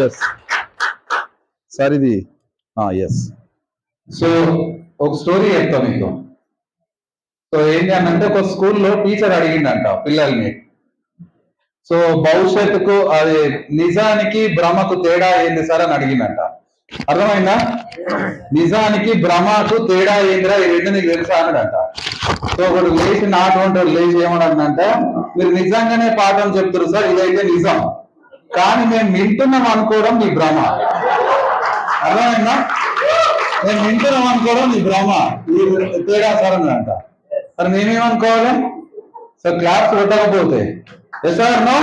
Yes sir ఇది yes. So ఒక story చెప్తా మీకు. సో ఏంటి అంటే ఒక స్కూల్లో టీచర్ అడిగిందంట పిల్లల్ని, సో భవిష్యత్తుకు అది నిజానికి భ్రమకు తేడా ఏంది సార్ అని అడిగిందంట. అర్థమైందా? నిజానికి భ్రమకు తేడా ఏందిరా, ఈ రెండు నీకు తెలుసా అన్నాడంట. సో ఒకడు లేచి నాటువంటి లేచి ఏమన్నాడంటే, మీరు నిజంగానే పాఠం చెప్తారు సార్, ఇదైతే నిజం, కానీ మేము వింటున్నాం అనుకోవడం మీ భ్రమ. అర్థమైందా? మేము వింటున్నాం అనుకోవడం మీ భ్రమ, ఈ తేడా సార్ అన్నాడంట. మరి మేమేమనుకోవాలి? సో క్లాస్ పెట్టకపోతే yes sir no?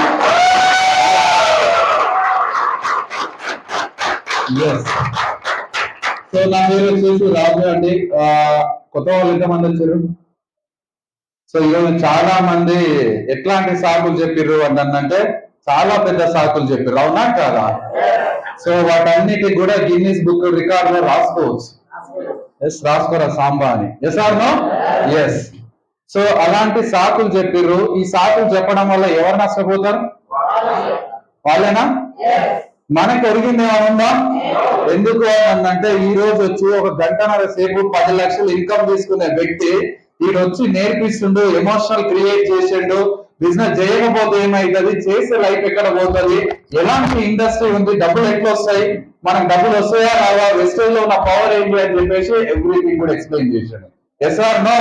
Yes. So నా పేరు వచ్చేసి రాజు అండి. కొత్త వాళ్ళు ఎంతమంది వచ్చారు? సో ఈరోజు చాలా మంది ఎట్లాంటి సాకులు చెప్పిర్రు అంటే చాలా పెద్ద సాకులు చెప్పారు, అవునా కాదా? సో వాటన్నిటికి కూడా గిన్నీస్ బుక్ రికార్డ్ లో రాసుకోవచ్చు. ఎస్, రాసుకోరా సాంబా అని. Yes or no? Yes. So అలాంటి సాకులు చెప్పిర్రు. ఈ సాకులు చెప్పడం వల్ల ఎవరు నష్టపోతారు? వాళ్ళేనా? మనకు ఒరిగింది ఏమన్నా? ఎందుకు అంటే ఈ రోజు వచ్చి ఒక గంటన్నర సేపు 10 లక్షలు ఇన్కమ్ తీసుకునే వ్యక్తి ఈడొచ్చి నేర్పిస్తుండు, ఎమోషనల్ క్రియేట్ చేసిండు. బిజినెస్ చేయకపోతే ఏమైతుంది, చేసే లైఫ్ ఎక్కడ పోతుంది, ఎలాంటి ఇండస్ట్రీ ఉంది, డబ్బులు ఎట్లా వస్తాయి, మనకు డబ్బులు వస్తాయా రావా, వెస్టేజ్ లో ఉన్న పవర్ ఏంటి అని చెప్పేసి ఎవ్రీథింగ్ కూడా ఎక్స్ప్లెయిన్ చేశాడు. Yes or no?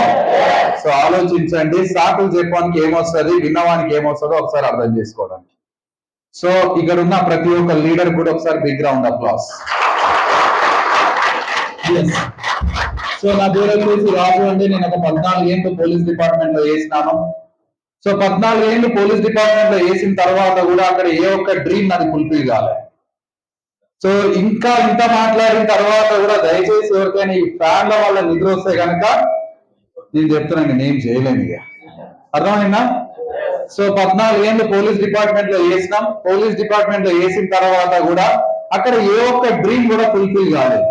సో ఆలోచించండి, సాకులు చెప్పడానికి ఏమొస్తుంది, విన్నవానికి ఏమొస్తుందో ఒకసారి అర్థం చేసుకోవడానికి. సో ఇక్కడ ఉన్న ప్రతి ఒక్క లీడర్ కూడా ఒకసారి బిగ్ రౌండ్ అప్లాస్. సో నా పేరు వచ్చేసి రాజు అండి. నేను ఒక 14 ఏళ్ళు పోలీస్ డిపార్ట్మెంట్ లో చేసినాను. సో 14 ఏళ్ళు పోలీస్ డిపార్ట్మెంట్ లో వేసిన తర్వాత కూడా అక్కడ ఏ ఒక్క డ్రీమ్ నాది ఫుల్ఫిల్ కాలేదు. సో ఇంకా ఇంత మాట్లాడిన తర్వాత కూడా దయచేసి ఎవరికైనా ఈ ఫ్యాన్ల వల్ల నిద్ర వస్తే కనుక నేను చెప్తున్నాను, నేను చేయలేను ఇక. అర్థమైందా? సో 14 ఏళ్ళు పోలీస్ డిపార్ట్మెంట్ లో వేసినాం. పోలీస్ డిపార్ట్మెంట్ లో వేసిన తర్వాత కూడా అక్కడ ఏ ఒక్క డ్రీమ్ కూడా ఫుల్ఫిల్ కాలేదు.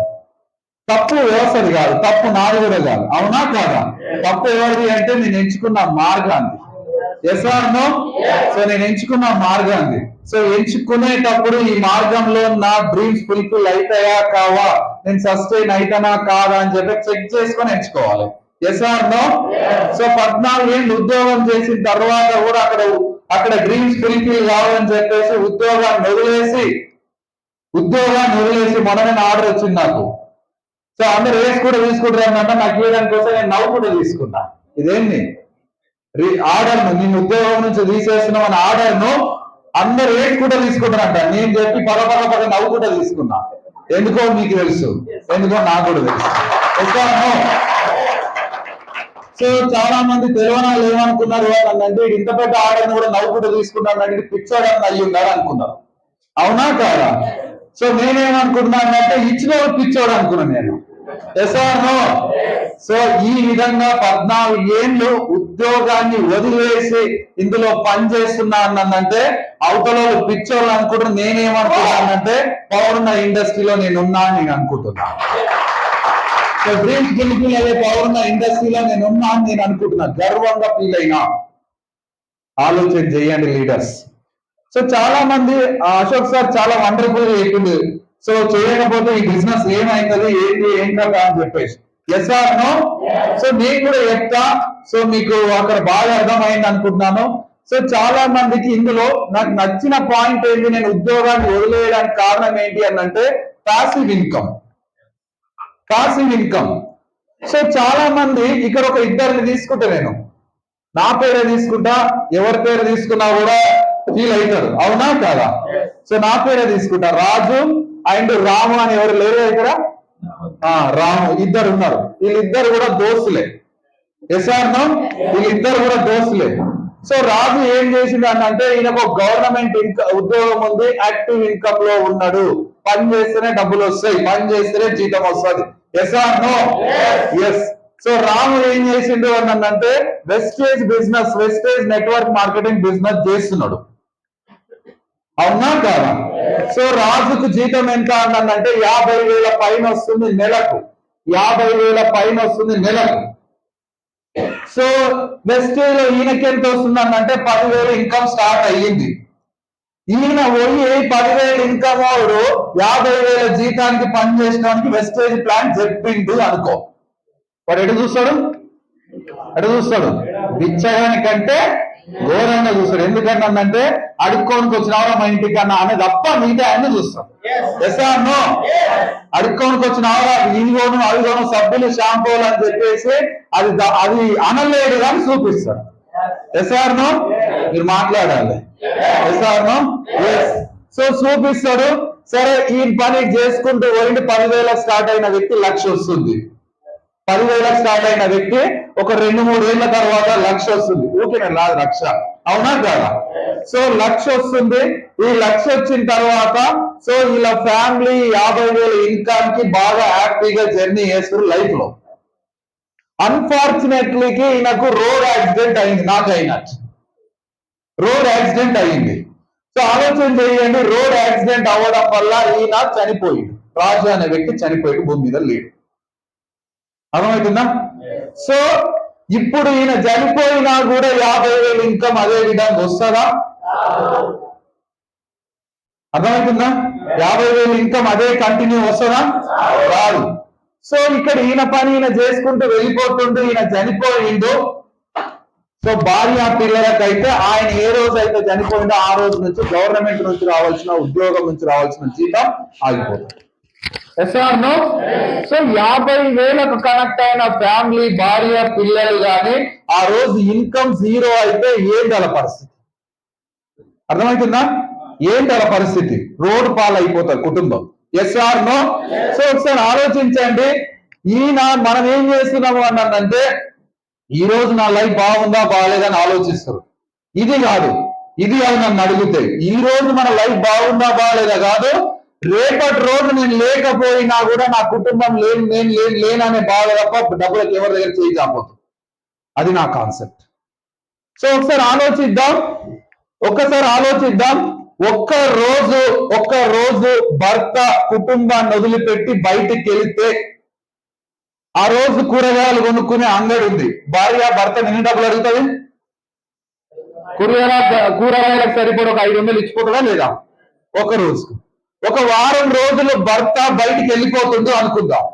తప్పు వ్యవస్థది కాదు, తప్పు నాది కూడా కాదు, అవునా కాదా? తప్పు ఎవరిది అంటే నేను ఎంచుకున్న మార్గాన్ని. Yes or no? సో నేను ఎంచుకున్న మార్గాన్ని. సో ఎంచుకునేటప్పుడు ఈ మార్గంలో నా డ్రీమ్స్ ఫుల్ఫిల్ అవుతాయా కావా, నేను సస్టైన్ అవుతానా కాదా అని చెప్పి చెక్ చేసుకొని ఎంచుకోవాలి. Yes or no? సో 14 ఏళ్ళు ఉద్యోగం చేసిన తర్వాత కూడా అక్కడ డ్రీమ్స్ ఫుల్ఫిల్ కావాలని చెప్పేసి ఉద్యోగాన్ని వదిలేసి మొన్న ఆర్డర్ వచ్చింది నాకు. సో అందరు రేస్ కూడా తీసుకుంటారు అన్నమాట. నాకు ఇవ్వడానికి కోసం నేను నవ్వు కూడా తీసుకున్నా. ఇదేంటి ఆర్డర్ ను నేను ఉద్యోగం నుంచి తీసేస్తున్నాం అనే ఆర్డర్ ను అందరు రేట్ కూడా తీసుకుంటారంట. నేను చెప్పి పద నవ్వు కూడా తీసుకున్నా. ఎందుకో మీకు తెలుసు, ఎందుకో నాకు కూడా తెలుసు. సో చాలా మంది తెలియనాలు ఏమనుకున్నారు అంటే ఇంత పెద్ద ఆర్డర్ కూడా నవ్వు కూడా తీసుకున్నాను అంటే పిచ్చోడని అయ్యి ఉన్నారు అనుకున్నారు, అవునా కాదా? సో నేనేమనుకున్నానంటే ఇచ్చిన పిచ్చోడు అనుకున్నాను నేను. Yes or no? సో ఈ విధంగా 14 ఏళ్ళు ఉద్యోగాన్ని వదిలేసి ఇందులో పని చేస్తున్నా అన్నంటే అవతల పిచ్చోళ్ళు అనుకుంటున్నా. నేనేమనుకుంటానంటే పవర్ ఉన్న ఇండస్ట్రీలో నేనున్నా అని నేను అనుకుంటున్నా. సో డ్రీమ్స్ ఫుల్ఫిల్ అయ్యే పవర్ ఉన్న ఇండస్ట్రీలో నేనున్నా అని నేను అనుకుంటున్నా, గర్వంగా ఫీల్ అయినా. ఆలోచన చేయండి లీడర్స్. సో చాలా మంది అశోక్ సార్ చాలా వండర్ఫుల్ గా చెప్పింది, సో చేయకపోతే ఈ బిజినెస్ ఏమైతుంది ఏంటి ఏం కదా అని చెప్పేసి. Yes or no? సో నేను కూడా చెప్తా. సో మీకు అక్కడ బాగా అర్థమైంది అనుకుంటున్నాను. సో చాలా మందికి ఇందులో నాకు నచ్చిన పాయింట్ ఏంటి, నేను ఉద్యోగాన్ని వదిలేయడానికి కారణం ఏంటి అంటే పాసివ్ ఇన్కమ్. సో చాలా మంది ఇక్కడ ఒక ఇద్దరిని తీసుకుంటా, నేను నా పేరే తీసుకుంటా, ఎవరి పేరు తీసుకున్నా కూడా ఫీల్ అవుతారు, అవునా కాదా? సో నా పేరే తీసుకుంటా. రాజు అండ్ రాము అని ఎవరు లేరు ఇక్కడ? రాము ఇద్దరు ఉన్నారు. వీళ్ళిద్దరు కూడా దోస్తులే. Yes or no? వీళ్ళిద్దరు కూడా దోస్తులే. సో రాజు ఏం చేసిండు అంటే ఈయనకు గవర్నమెంట్ ఉద్యోగం ఉంది, యాక్టివ్ ఇన్కమ్ లో ఉన్నాడు, పని చేస్తేనే డబ్బులు వస్తాయి, పని చేస్తేనే జీతం వస్తుంది. Yes or no? Yes. So Ramu ఏం చేసిండు అంటే వెస్టేజ్ నెట్వర్క్ మార్కెటింగ్ బిజినెస్ చేస్తున్నాడు, అవునా కాదా? సో రాజుకు జీతం ఎంత అంటే 50,000 పైన వస్తుంది నెలకు. 50,000 పైన వస్తుంది నెలకు. సో వెస్టేజ్ లో ఈయనకి ఎంత వస్తుంది అంటే 10,000 ఇన్కమ్ స్టార్ట్ అయ్యింది. ఈయన పోయి 10,000 ఇన్కమ్ వాడు 50,000 జీతానికి పని చేసినానికి వెస్టేజ్ ప్లాన్ చెప్పిండు అనుకో, వాడు ఎటు చూస్తాడు? బిచ్చగాని కంటే ఘోరంగా చూస్తాడు. ఎందుకంటే అడుక్కోనికి వచ్చినవరా మా ఇంటికి అన్న అనే తప్ప మిగతా అన్ని చూస్తాడు. ఎస్ఆర్నో అడుక్కోనికి వచ్చినవరా ఇదిగోను అదిగోను సబ్బులు షాంపూలు అని చెప్పేసి అది అనలేడు కానీ చూపిస్తాడు. ఎస్ఆర్నో మీరు మాట్లాడాలి. ఎస్ఆర్నో సో చూపిస్తాడు. సరే ఈ పని చేసుకుంటూ పోయింది. 10,000 స్టార్ట్ అయిన వ్యక్తి 1,00,000 వస్తుంది. 10,000 స్టార్ట్ అయిన వ్యక్తి ఒక 2-3 ఏళ్ల తర్వాత 1,00,000 వస్తుంది. ఊరికే రాదు 1,00,000, అవునా కదా? సో 1,00,000 వస్తుంది. ఈ 1,00,000 వచ్చిన తర్వాత సో ఇలా ఫ్యామిలీ 50,000 ఇన్కమ్ కి బాగా హ్యాపీగా జర్నీ చేస్తారు లైఫ్ లో. అన్ఫార్చునేట్లీకి ఈయనకు రోడ్ యాక్సిడెంట్ అయింది. నాకు అయినట్టు రోడ్ యాక్సిడెంట్ అయింది. సో ఆలోచన చేయండి, రోడ్ యాక్సిడెంట్ అవ్వడం వల్ల ఈయన చనిపోయింది. రాజు అనే వ్యక్తి చనిపోయి భూమి మీద లేడు. అర్థమవుతుందా? సో ఇప్పుడు ఈయన చనిపోయినా కూడా 50,000 ఇన్కమ్ అదే విధంగా వస్తుందా? అర్థమవుతుందా? 50,000 ఇన్కమ్ అదే కంటిన్యూ వస్తుందా? రాదు. సో ఇక్కడ ఈయన పని ఈయన చేసుకుంటూ వెళ్ళిపోతుంటూ ఈయన చనిపోయిండు. సో భార్య పిల్లలకైతే ఆయన ఏ రోజు అయితే చనిపోయిందో ఆ రోజు నుంచి గవర్నమెంట్ నుంచి రావాల్సిన ఉద్యోగం నుంచి రావాల్సిన జీతం ఆగిపోతుంది. ఎస్ఆర్నో సో 50,000కు కనెక్ట్ అయిన ఫ్యామిలీ భార్య పిల్లలు కానీ ఆ రోజు ఇన్కమ్ 0 అయితే ఏంటల పరిస్థితి? అర్థమవుతుందా? ఏంటల పరిస్థితి? రోడ్డు పాలైపోతారు కుటుంబం. ఎస్ఆర్నో సో ఒకసారి ఆలోచించండి. ఈయన మనం ఏం చేస్తున్నాము అన్నదంటే ఈ రోజు నా లైఫ్ బాగుందా బాగాలేదని ఆలోచిస్తారు. ఇది కాదు, ఇది అని నన్ను అడిగితే ఈ రోజు మన లైఫ్ బాగుందా బాగాలేదా కాదు, రేపటి రోజు నేను లేకపోయినా కూడా నా కుటుంబం నేను లేననే బాధ తప్ప డబ్బులకు ఎవరి దగ్గర చేయి కాకపోతుంది. అది నా కాన్సెప్ట్. సో ఒకసారి ఆలోచిద్దాం. ఒక్క రోజు భర్త కుటుంబాన్ని వదిలిపెట్టి బయటికి వెళితే ఆ రోజు కూరగాయలు కొనుక్కునే అంగడి ఉంది. భార్య భర్త ఎన్ని డబ్బులు అడుగుతుంది? కూరగాయలకు సరిపడి ఒక 500 ఇచ్చిపోతుందా లేదా? ఒక రోజుకు. ఒక వారం రోజులు భర్త బయటికి వెళ్ళిపోతుందో అనుకుందాం.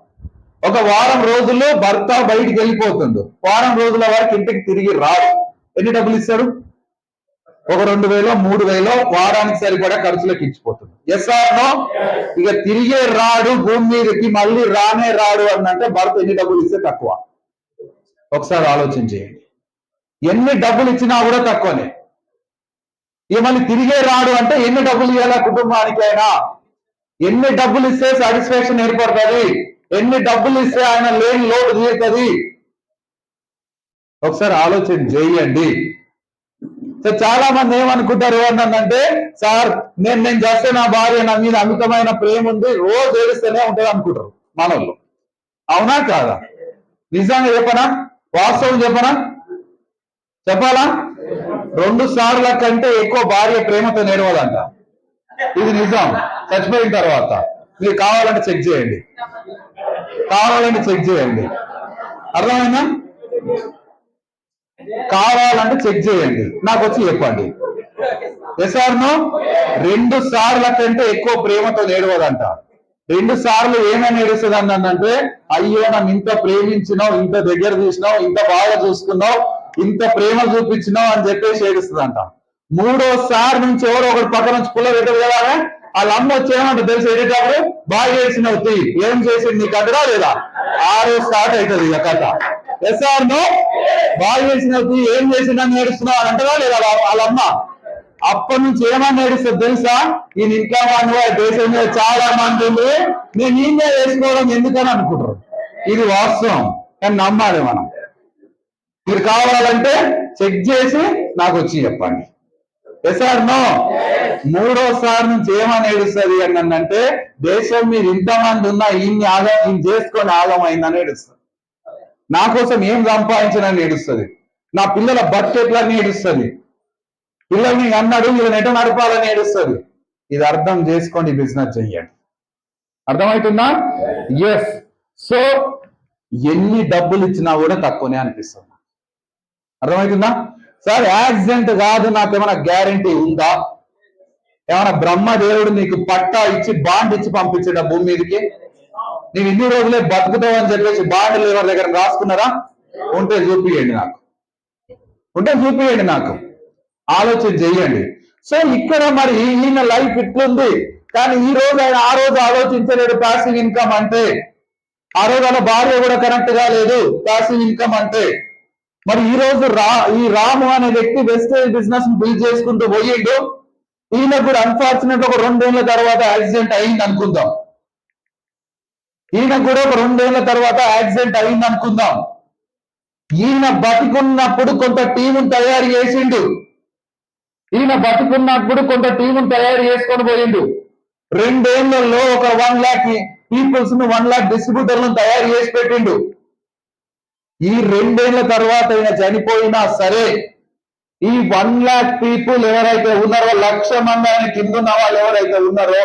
వారం రోజుల వరకు ఇంటికి తిరిగి రాడు. ఎన్ని డబ్బులు ఇస్తాడు? ఒక 2,000 3,000 వారానికి సరిపడా ఖర్చులకు ఇచ్చిపోతుంది. ఎస్ఆర్నో ఇక తిరిగే రాడు భూమి మీదకి, మళ్ళీ రానే రాడు అన్నంటే భర్త ఎన్ని డబ్బులు ఇస్తే తక్కువ? ఒకసారి ఆలోచన చేయండి. ఎన్ని డబ్బులు ఇచ్చినా కూడా తక్కువనే. ఇక మళ్ళీ తిరిగే రాడు అంటే ఎన్ని డబ్బులు ఇవ్వాలా కుటుంబానికైనా? ఎన్ని డబ్బులు ఇస్తే సాటిస్ఫాక్షన్ ఏర్పడుతుంది? ఎన్ని డబ్బులు ఇస్తే ఆయన లేని లోటు తీరుతుంది? ఒకసారి ఆలోచన చేయండి. సో చాలా మంది ఏమనుకుంటారు ఏమన్నానంటే, సార్ నేను చేస్తే నా భార్య నా మీద అమితమైన ప్రేమ ఉంది, రోజు ఏడుస్తూనే ఉంటుంది అనుకుంటారు మనోళ్ళు. అవునా కాదా? నిజంగా చెప్పనా? వాస్తవం చెప్పాలా? 2 సార్ల కంటే ఎక్కువ భార్య ప్రేమతో నేడవదంట. ఇది నిజం. చచ్చిపోయిన తర్వాత మీరు కావాలంటే చెక్ చేయండి. అర్థమైందా? కావాలంటే చెక్ చేయండి, నాకు వచ్చి చెప్పండి. ఎస్ఆర్నో 2 సార్ల కంటే ఎక్కువ ప్రేమతో నేడవదంట. 2 సార్లు ఏమైనా ఏడుస్తుంది అన్నంటే, అయ్యో నన్ను ఇంత ప్రేమించినావు, ఇంత దగ్గర తీసినావు, ఇంత బాగా చూసుకున్నావు, ఇంత ప్రేమ చూపించినావు అని చెప్పేసి ఏడుస్తుందంట. 3వ సారి నుంచి ఎవరో ఒకటి పక్కన నుంచి పుల్ల పెట్టదు కదా, వాళ్ళ అమ్మ వచ్చేయమంటే తెలిసి ఏడేటప్పుడు బాగా ఏడ్చినవు, ఏం చేసింది నీకు అంటరా లేదా? 6వ స్టార్ట్ అవుతుంది ఇక కథ. ఎస్ఆర్నో బాగా చేసినవు, ఏం చేసిందని ఏడుస్తున్నావు అని అంటదా లేదా వాళ్ళ అమ్మ? అప్పటి నుంచి ఏమన్నా ఏడుస్తుంది తెలుసా? ఈ ఇంట్లో వాళ్ళు దేశం మీద చాలా మంది నేను ఈయన వేసుకోవడం ఎందుకని అనుకుంటారు. ఇది వాస్తవం, కానీ నమ్మాలి మనం. మీరు కావాలంటే చెక్ చేసి నాకు వచ్చి చెప్పండి. ఎస్ఆర్నో 3వ సారి నుంచి ఏమని ఏడుస్తుంది అని అంటే, దేశం మీద ఇంతమంది ఉన్నా ఈయన చేసుకొని ఆగమైందని ఏడుస్తుంది. నా కోసం ఏం సంపాదించనని ఏడుస్తుంది. నా పిల్లల బడ్జెట్లన్నీ ఏడుస్తుంది. పిల్లల్ని అన్నాడు వీళ్ళని ఎట నడపాలని ఏడుస్తుంది. ఇది అర్థం చేసుకోండి, బిజినెస్ చెయ్యండి. అర్థమవుతుందా? ఎస్. సో ఎన్ని డబ్బులు ఇచ్చినా కూడా తక్కువనే అనిపిస్తుంది. అర్థమవుతుందా? సార్ యాక్సిడెంట్ కాదు, నాకేమైనా గ్యారంటీ ఉందా? ఏమైనా బ్రహ్మదేవుడు నీకు పట్టా ఇచ్చి బాండ్ ఇచ్చి పంపించాడు భూమి మీదకి? నీవు ఇన్ని రోజులే బతుకుతావు అని చెప్పేసి బాండ్లు ఎవరి దగ్గర రాసుకున్నారా? ఉంటే చూపియండి నాకు, ఉంటే చూపియండి నాకు, ఆలోచన చెయ్యండి. సో ఇక్కడ మరి ఈయన లైఫ్ ఇట్లుంది, కానీ ఈ రోజు ఆయన ఆ రోజు ఆలోచించలేడు ప్యాసివ్ ఇన్కమ్ అంటే. ఆ రోజు అలా భార్య కూడా కరెక్ట్ గా లేదు ప్యాసివ్ ఇన్కమ్ అంటే. మరి ఈ రోజు ఈ రాము అనే వ్యక్తి వెస్టేజ్ బిజినెస్ బిల్డ్ చేసుకుంటూ పోయిండు. ఈయన కూడా అన్ఫార్చునేట్ ఒక 2 ఏళ్ల తర్వాత యాక్సిడెంట్ అయింది అనుకుందాం. ఈయన కూడా ఒక 2 ఏళ్ల తర్వాత యాక్సిడెంట్ అయింది అనుకుందాం. ఈయన బతికున్నప్పుడు కొంత టీమును తయారు చేసిండు. ఈయన బతికున్నప్పుడు కొంత టీమును తయారు చేసుకొని పోయిండు. 2 ఏళ్లలో ఒక 1 lakh పీపుల్స్ ను 1 lakh డిస్ట్రిబ్యూటర్లను తయారు చేసి పెట్టిండు. ఈ 2 ఏళ్ల తర్వాత ఈయన చనిపోయినా సరే ఈ 1 lakh పీపుల్ ఎవరైతే ఉన్నారో, 1,00,000 మంది ఆయన కింద ఉన్న వాళ్ళు ఎవరైతే ఉన్నారో,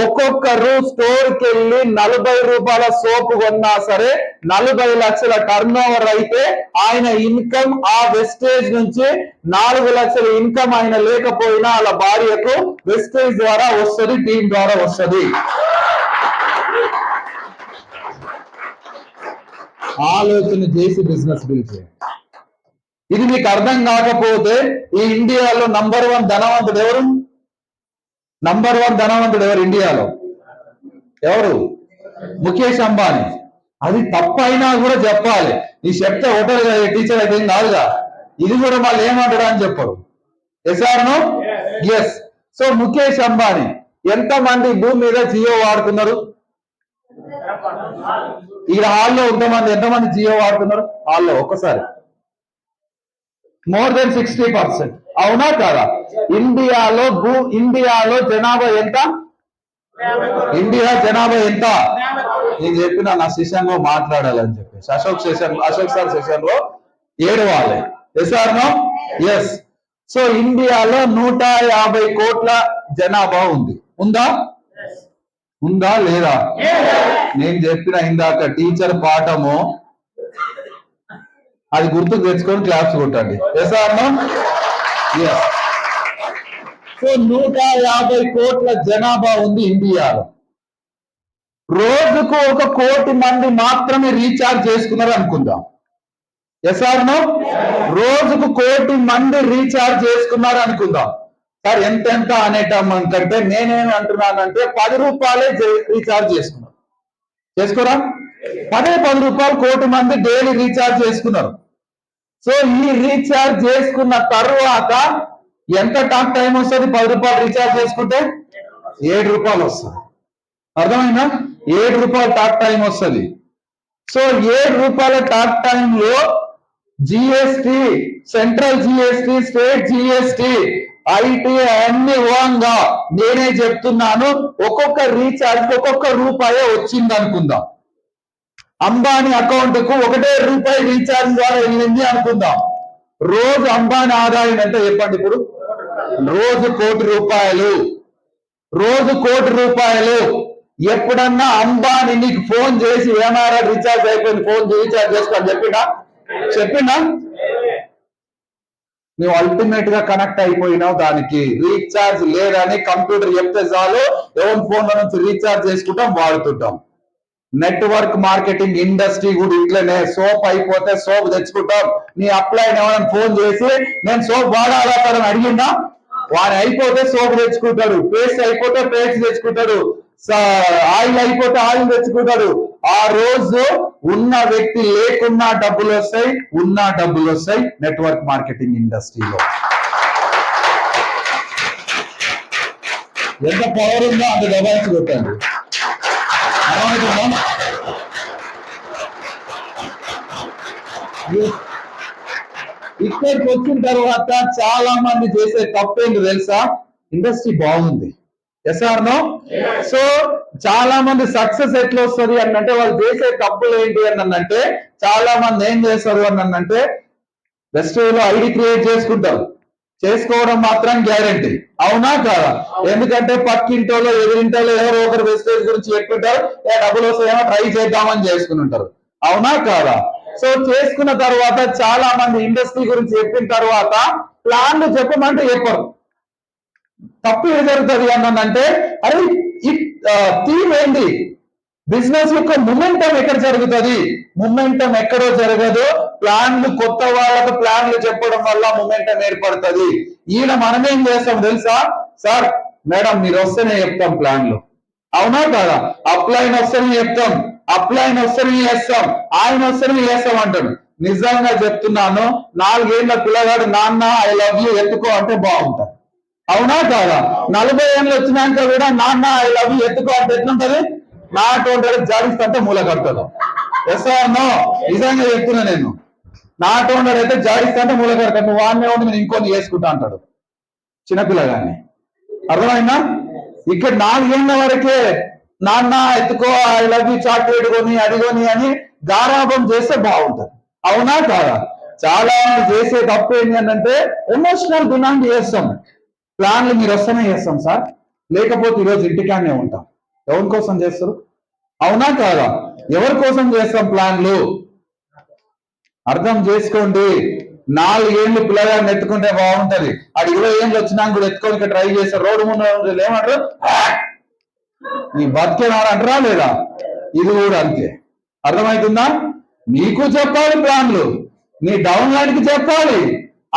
ఒక్కొక్కరు స్టోర్కి వెళ్ళి 40 రూపాయల సోపు కొన్నా సరే 40 లక్షల టర్న్ ఓవర్ అయితే ఆయన ఇన్కమ్ ఆ వెస్టేజ్ నుంచి 4 లక్షల ఇన్కమ్ ఆయన లేకపోయినా వాళ్ళ భార్యకు వెస్టేజ్ ద్వారా వస్తుంది, టీం ద్వారా వస్తుంది. ఆలోచన చేసి బిజినెస్ బిల్డ్ చేయండి. ఇది మీకు అర్థం కాకపోతే ఈ ఇండియాలో నంబర్ 1 ధనవంతుడు ఎవరు? నంబర్ 1 ధనవంతుడు ఎవరు ఇండియాలో? ఎవరు? ముఖేష్ అంబానీ. అది తప్పైనా కూడా చెప్పాలి. ఈ చెప్తే హోటల్ టీచర్ అయితే ఏం కాదుగా, ఇది కూడా వాళ్ళు ఏమంటారు అని చెప్పరు. Yes or no? Yes. So Mukesh Ambani ఎంతమంది భూమి మీద జియో వాడుతున్నారు? ఈ హాల్లో ఎంతమంది జియో వాడుతున్నారు? హాల్లో ఒక్కసారి మోర్ దెన్ 60%. అవునా కాదా? ఇండియాలో జనాభా ఎంత? ఇండియా జనాభా ఎంత? నేను చెప్పిన నా సెషన్ లో మాట్లాడాలని చెప్పేసి అశోక్ సార్ సెషన్ లో ఏడవాలి. Yes or no? Yes. So ఇండియాలో 150 కోట్ల జనాభా ఉంది. ఉందా లేదా? నేను చెప్పిన ఇందాక టీచర్ పాఠము అది గుర్తుకు తెచ్చుకొని క్లాప్స్ కొట్టండి. Yes or no? Yes. So 150 కోట్ల జనాభా ఉంది ఇండియాలో. రోజుకు 1 కోటి మంది మాత్రమే రీఛార్జ్ చేసుకున్నారు అనుకుందాం. Yes or no? రోజుకు 1 కోటి మంది రీఛార్జ్ చేసుకున్నారు అనుకుందాం. సార్ ఎంత అనేటంటే నేనేమి అంటున్నానంటే 10 రూపాయలే రీఛార్జ్ చేసుకోరా? 10 రూపాయలు 1 కోటి మంది డైలీ రీఛార్జ్ చేసుకున్నారు. సో ఈ రీఛార్జ్ చేసుకున్న తర్వాత ఎంత టాక్ టైం వస్తుంది? 10 రూపాయలు రీఛార్జ్ చేసుకుంటే 7 రూపాయలు వస్తుంది. అర్థమైందా? 7 రూపాయలు టాక్ టైం వస్తుంది. సో 7 రూపాయల టాక్ టైంలో GST, central GST, state GST, IT అన్ని ఓంగా నేనే చెప్తున్నాను. ఒక్కొక్క రీఛార్జ్ 1 రూపాయే వచ్చింది అనుకుందాం. అంబానీ అకౌంట్ కు 1 రూపాయి రీఛార్జ్ ద్వారా వెళ్ళింది అనుకుందాం. రోజు అంబానీ ఆదాయం ఎంత చెప్పండి? ఇప్పుడు రోజు 1 కోటి రూపాయలు. రోజు 1 కోటి రూపాయలు. ఎప్పుడన్నా అంబానీ నీకు ఫోన్ చేసి ఏమారా రీఛార్జ్ అయిపోయింది, ఫోన్ రీఛార్జ్ చేసుకోని చెప్పిండా? నువ్వు అల్టిమేట్ గా కనెక్ట్ అయిపోయినావు దానికి. రీఛార్జ్ లేదని కంప్యూటర్ చెప్తే చాలు, ఎవరి ఫోన్ నుంచి రీఛార్జ్ చేసుకుంటాం, వాడుతుంటాం. నెట్వర్క్ మార్కెటింగ్ ఇండస్ట్రీ కూడా ఇట్లనే. సోప్ అయిపోతే సోప్ తెచ్చుకుంటాం. నీ అప్లైన్ ఎవరైనా ఫోన్ చేసి నేను సోప్ వాడాలా అని అడిగిందా? వాడు అయిపోతే సోప్ తెచ్చుకుంటాడు, పేస్ట్ అయిపోతే పేస్ట్ తెచ్చుకుంటాడు, ఆయిల్ అయిపోతే ఆయిల్ తెచ్చుకుంటాడు. ఆ రోజు ఉన్న వ్యక్తి లేకున్నా డబ్బులు వస్తాయి, ఉన్నా డబ్బులు వస్తాయి నెట్వర్క్ మార్కెటింగ్ ఇండస్ట్రీలో. ఎంత పవర్ ఉందో అంత దబాయించి కొట్టండి. ఇక్కడికి వచ్చిన తర్వాత చాలా మంది చేసే తప్పేంటి తెలుసా? ఇండస్ట్రీ బాగుంది. Yes or no? సో చాలా మంది సక్సెస్ ఎట్లా వస్తుంది అంటే వాళ్ళు చేసే తప్పులు ఏంటి అంటే చాలా మంది ఏం చేస్తారు అంటే వెస్టేజ్ లో ఐడి క్రియేట్ చేసుకుంటారు. చేసుకోవడం మాత్రం గ్యారంటీ. అవునా కాదా? ఎందుకంటే పక్కింటోలో ఎదురింటోలో ఎవరో ఒకరు వెస్టేజ్ గురించి చెప్పుకుంటారు, డబ్బులు వస్తాయేమో ట్రై చేద్దామని చేసుకుని ఉంటారు. అవునా కాదా? సో చేసుకున్న తర్వాత చాలా మంది ఇండస్ట్రీ గురించి చెప్పిన తర్వాత ప్లాన్లు చెప్పమంటే చెప్పరు. తప్పు ఏం జరుగుతుంది అన్నానంటే అరే ఈ థీమ్ ఏంటి, బిజినెస్ యొక్క మొమెంటం ఎక్కడ జరుగుతుంది, మొమెంటం ఎక్కడో జరగదు, ప్లాన్లు కొత్త వాళ్ళకు ప్లాన్లు చెప్పడం వల్ల మొమెంటం ఏర్పడుతుంది. ఈయన మనమేం చేస్తాం తెలుసా, సార్ మేడం మీరు వస్తేనే చెప్తాం ప్లాన్లు, అవునా కాదా, అప్లైన్ వస్తేనే చెప్తాం, అప్లైన్ వస్తేనే చేస్తాం, ఆయన వస్తేనే చేస్తాం అంటాడు. నిజంగా చెప్తున్నాను, 4 ఏళ్ల పిల్లగాడు నాన్న ఐ లవ్ యూ ఎత్తుకో అంటే బాగుంటది, అవునా కాదా. 40 ఏళ్ళు వచ్చినాక కూడా నాన్న ఐ లవ్ యూ ఎత్తుకో అంటే ఎట్లుంటది, నాటు జాడిస్తుంటే మూల కడతాడు. ఎస్ఆర్నో నిజంగా చెప్తున్నా నేను, నాటు అయితే జాడిస్తుంటే మూల కడతాడు, నువ్వు వాడినే ఉండి నేను ఇంకొని చేసుకుంటా అంటాడు చిన్నపిల్లగాన్ని. అర్థమైందా, ఇక్కడ 4 ఏళ్ల వరకే నాన్న ఎత్తుకో ఐ లవ్ యూ చాక్లెట్ కొని అడిగొని అని గారాభం చేస్తే బాగుంటది, అవునా కాదా. చాలా మంది చేసే తప్పు ఏంటి అంటే ఎమోషనల్ డిమాండ్ చేస్తాం, ప్లాన్లు మీరు వస్తేనే చేస్తాం సార్, లేకపోతే ఈరోజు ఇంటికానే ఉంటాం. ఎవరి కోసం చేస్తారు, అవునా కాదా, ఎవరి కోసం చేస్తాం ప్లాన్లు, అర్థం చేసుకోండి. 4 ఏళ్ళు పిల్లగాన్ని ఎత్తుకుంటే బాగుంటది, అది 20 ఏళ్ళు వచ్చినాక కూడా ఎత్తుకోనికి ట్రై చేస్తారు, రోడ్డు ముందు ఏమంటారు నీ బతికేనాడు అంటారా లేదా, ఇది కూడా అంతే. అర్థమవుతుందా, నీకు చెప్పాలి ప్లాన్లు, నీ డౌన్ లైన్కి చెప్పాలి,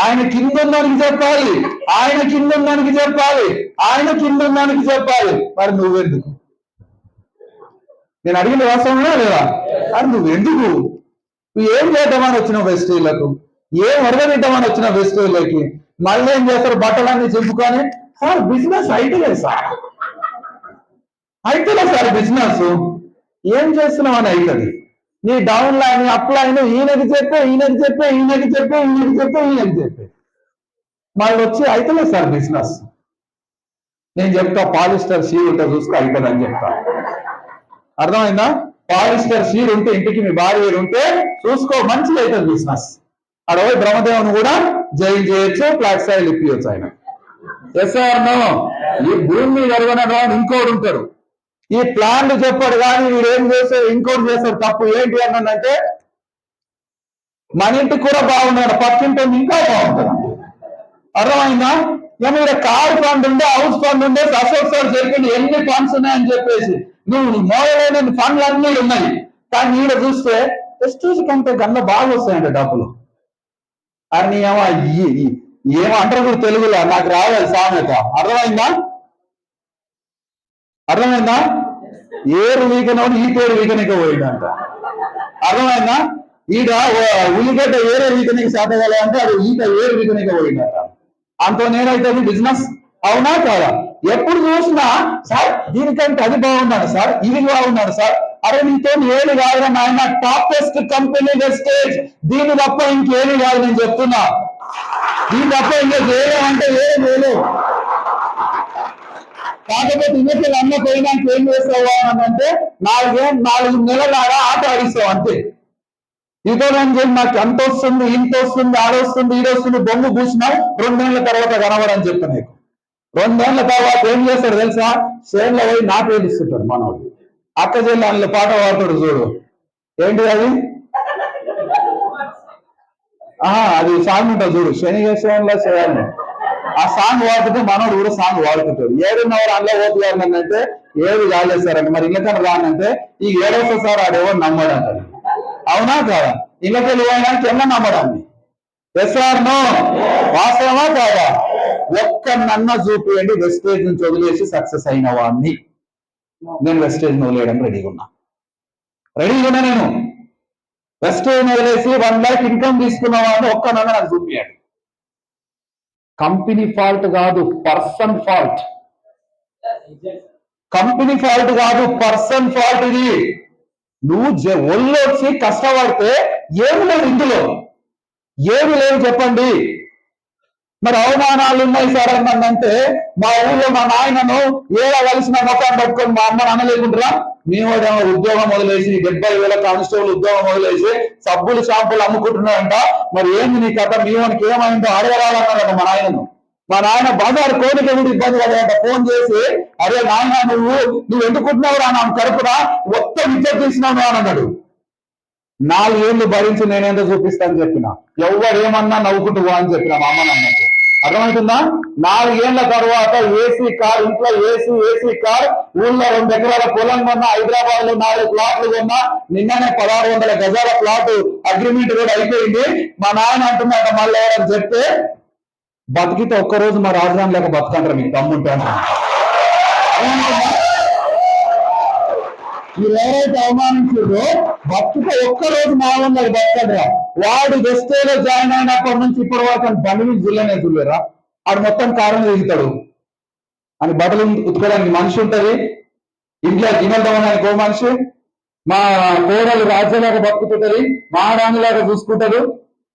ఆయన కింద ఉన్నదానికి చెప్పాలి, ఆయన కింద ఉన్నదానికి చెప్పాలి, ఆయన కింద ఉన్నదానికి చెప్పాలి. మరి నువ్వెందుకు, నేను అడిగిన వాస్తవమే లేదా, మరి నువ్వెందుకు, నువ్వు ఏం చేద్దామని వచ్చిన వెస్టీలకు, ఏం అడగనిద్దామని వచ్చిన వెస్టీలకి, మళ్ళీ ఏం చేస్తారు బట్టలన్నీ చింపుకొని సార్ బిజినెస్ అయితే సార్, అయితే సార్ బిజినెస్ ఏం చేస్తున్నావు అని అవుతుంది. నీ డౌన్ లైన్ అప్ లైన్ ఈయనకి చెప్పే ఈయనకి చెప్పే ఈయనకి చెప్పే ఈయనకి చెప్పే ఈయనకి చెప్పే మళ్ళీ వచ్చి అయితే సార్ బిజినెస్. నేను చెప్తా పాలిస్టర్ షీర్ ఉంటే చూసుకో అవుతుంది అని చెప్తా. అర్థమైందా, పాలిస్టర్ షీర్ ఉంటే ఇంటికి మీ భార్య ఉంటే చూసుకో మంచిగా అవుతుంది బిజినెస్. అడవి బ్రహ్మదేవుని కూడా జైలు చేయొచ్చు, ఫ్లాట్ సైడ్ ఇప్పించచ్చు ఆయన. ఎస్ఆర్నో ఈ భూమి మీద అడగనడం ఇంకోటి ఉంటాడు, ఈ ప్లాన్లు చెప్పాడు కానీ వీడు ఏం చేస్తాడు ఇంకోటి చేస్తాడు. తప్పు ఏంటి అన్నానంటే మన ఇంటికి కూడా బాగున్నాడు, పక్కింటి ఇంకా బాగుంటుంది. అర్థమైందా, మీరు కార్ ఫండ్ ఉండే, హౌస్ ఫండ్ ఉండే, అశోక్ సార్ చెప్పింది ఎన్ని ఫండ్స్ ఉన్నాయని చెప్పేసి నువ్వు మోడలైన ఫండ్లు అన్నీ ఉన్నాయి, కానీ ఈడ చూస్తే ప్రెస్టీజ్ కంటే కన్నా బాగా వస్తాయంట డబ్బులు. అని ఏమంటారు కూడా తెలుగులో నాకు రావాలి సామెత. అర్థమైందా, అర్థమైందా, ఏరు వీకనోడు ఈ పేరు వీకనిక పోయిందంట. అర్థమైందా, ఈడ ఉల్లిగడ్డ ఏరే వీకనికి సాధగల అంటే అది ఈట ఏరు వీకనిక పోయిందంట. అంత నేనైతే బిజినెస్, అవునా కాదా. ఎప్పుడు చూసినా సార్ దీనికంటే అది బాగున్నాడు సార్, ఇది బాగున్నాడు సార్, అరే నీతో ఏది కాదు నాయన, టాపెస్ట్ కంపెనీ వెస్టేజ్, దీని తప్ప ఇంకేమి కాదు నేను చెప్తున్నా, దీని తప్ప ఇంకా చేయలేమంటే ఏం చేయలేవు. కాకపోతే ఇన్నట్లు అన్న పోయినాక ఏం చేస్తావు అంటే 4 నెలల ఆట ఆడిస్తావు అంతే. ఇదో చెప్పి నాకు అంత వస్తుంది ఇంత వస్తుంది ఆడొస్తుంది ఈడొస్తుంది బొమ్మ పూసినావు 2 నెలల తర్వాత కనబడని చెప్పి నీకు. 2 నెలల తర్వాత ఏం చేస్తాడు తెలుసా, సేన్లో పోయి నాకు ఏడిస్తుంటాడు మనవాడు. అక్క చెల్లి అందులో పాట పాడతాడు చూడు, ఏంటి అది అది సాంగ్ ఉంటుంది చూడు, శనిగా సేన్లో చేయాలి, ఆ సాంగ్ వాడుతుంటే మనోడు కూడా సాంగ్ వాడుతుంటాడు. 7:30 అందులో ఓపియాలి అంటే ఏది కాలేస్తారంటే మరి ఇళ్ళకన్నా రానంటే ఈ 7వ సార్ ఆడేవో నమ్మడంటాడు, అవునా కాదా. ఇళ్ళకెళ్ళి పోయినానికి ఎన్న నమ్మడాన్ని, ఎస్ఆర్నో వాస్తవమా కాదా. ఒక్కనన్నా చూపియండి వెస్టేజ్ నుంచి వదిలేసి సక్సెస్ అయిన వాడిని. నేను వెస్టేజ్ వదిలేయడం రెడీగా ఉన్నా నేను. వెస్టేజ్ వదిలేసి 1 lakh ఇన్కమ్ తీసుకున్న వాడిని ఒక్కనన్నా నాకు చూపియండి. కంపెనీ ఫాల్ట్ కాదు, పర్సన్ ఫాల్ట్. కంపెనీ ఫాల్ట్ కాదు, పర్సన్ ఫాల్ట్. ఇది నువ్వు ఒళ్ళొచ్చి కష్టపడితే ఏమి లేదు, ఇందులో ఏమి లేదు చెప్పండి. మరి అవమానాలు ఉన్నాయి సార్ అన్నంటే మా ఊళ్ళో మా నాయనను ఏదో కలిసిన మొత్తం పట్టుకొని మా అమ్మని అనలేకుంటారా. మేమేమో ఉద్యోగం వదిలేసి 70,000 కానిస్టేబుల్ ఉద్యోగం వదిలేసి సబ్బులు షాంపులు అమ్ముకుంటున్నారంట. మరి ఏంది నీ కథ, మేమనికి ఏమైందో అడగరాలన్నారంట మా నాయనను. మా నాయన బజార్ కోరిక కూడా ఇబ్బంది కదంట. ఫోన్ చేసి అరే నాయన నువ్వు ఎందుకుంటున్నావు రా నా కడుపురా, మొత్తం ఇజ్జత్ తీసినావు అని అన్నాడు. 4 ఏళ్ళు భరించి నేనేందో చూపిస్తాను చెప్పిన, ఎవరు ఏమన్నా నవ్వుకుంటూ పో అని చెప్పిన మా అమ్మ అన్నట్టు. అర్థమవుతుందా? 4 ఏళ్ల తర్వాత ఏసీ కార్, ఇంట్లో ఏసీ కార్, ఊళ్ళో 2 ఎకరాల పొలం కొన్నా, హైదరాబాద్ లో 4 ప్లాట్లు కొన్నా, నిన్ననే 1600 గజాల ప్లాట్ అగ్రిమెంట్ కూడా అయిపోయింది. మా నాయన అంటున్నాక మళ్ళీ ఎవరైనా చెప్తే బతికితే ఒక్కరోజు మా రాజధాని లేక బతకంటారు మీకు తమ్ముంటే అంటున్నా. మీరు ఎవరైతే అవమానించారో బతుకు ఒక్కరోజు మా ఉన్నది బతకడరా. వాడు వెస్టేలో జాయిన్ అయినప్పటి నుంచి ఇప్పటి వరకు బండి మీద జిల్లనే చూడలేరా. ఆడు మొత్తం కారణం తిరుగుతాడు అని బట్టలు ఉతుకోవడానికి మనిషి ఉంటది, ఇంట్లో గిన్నెలదవడానికి ఓ మనిషి, మా కోడలు రాజ్యలాగా బతుకుతుంటది, మా రాణిలాగా చూసుకుంటారు,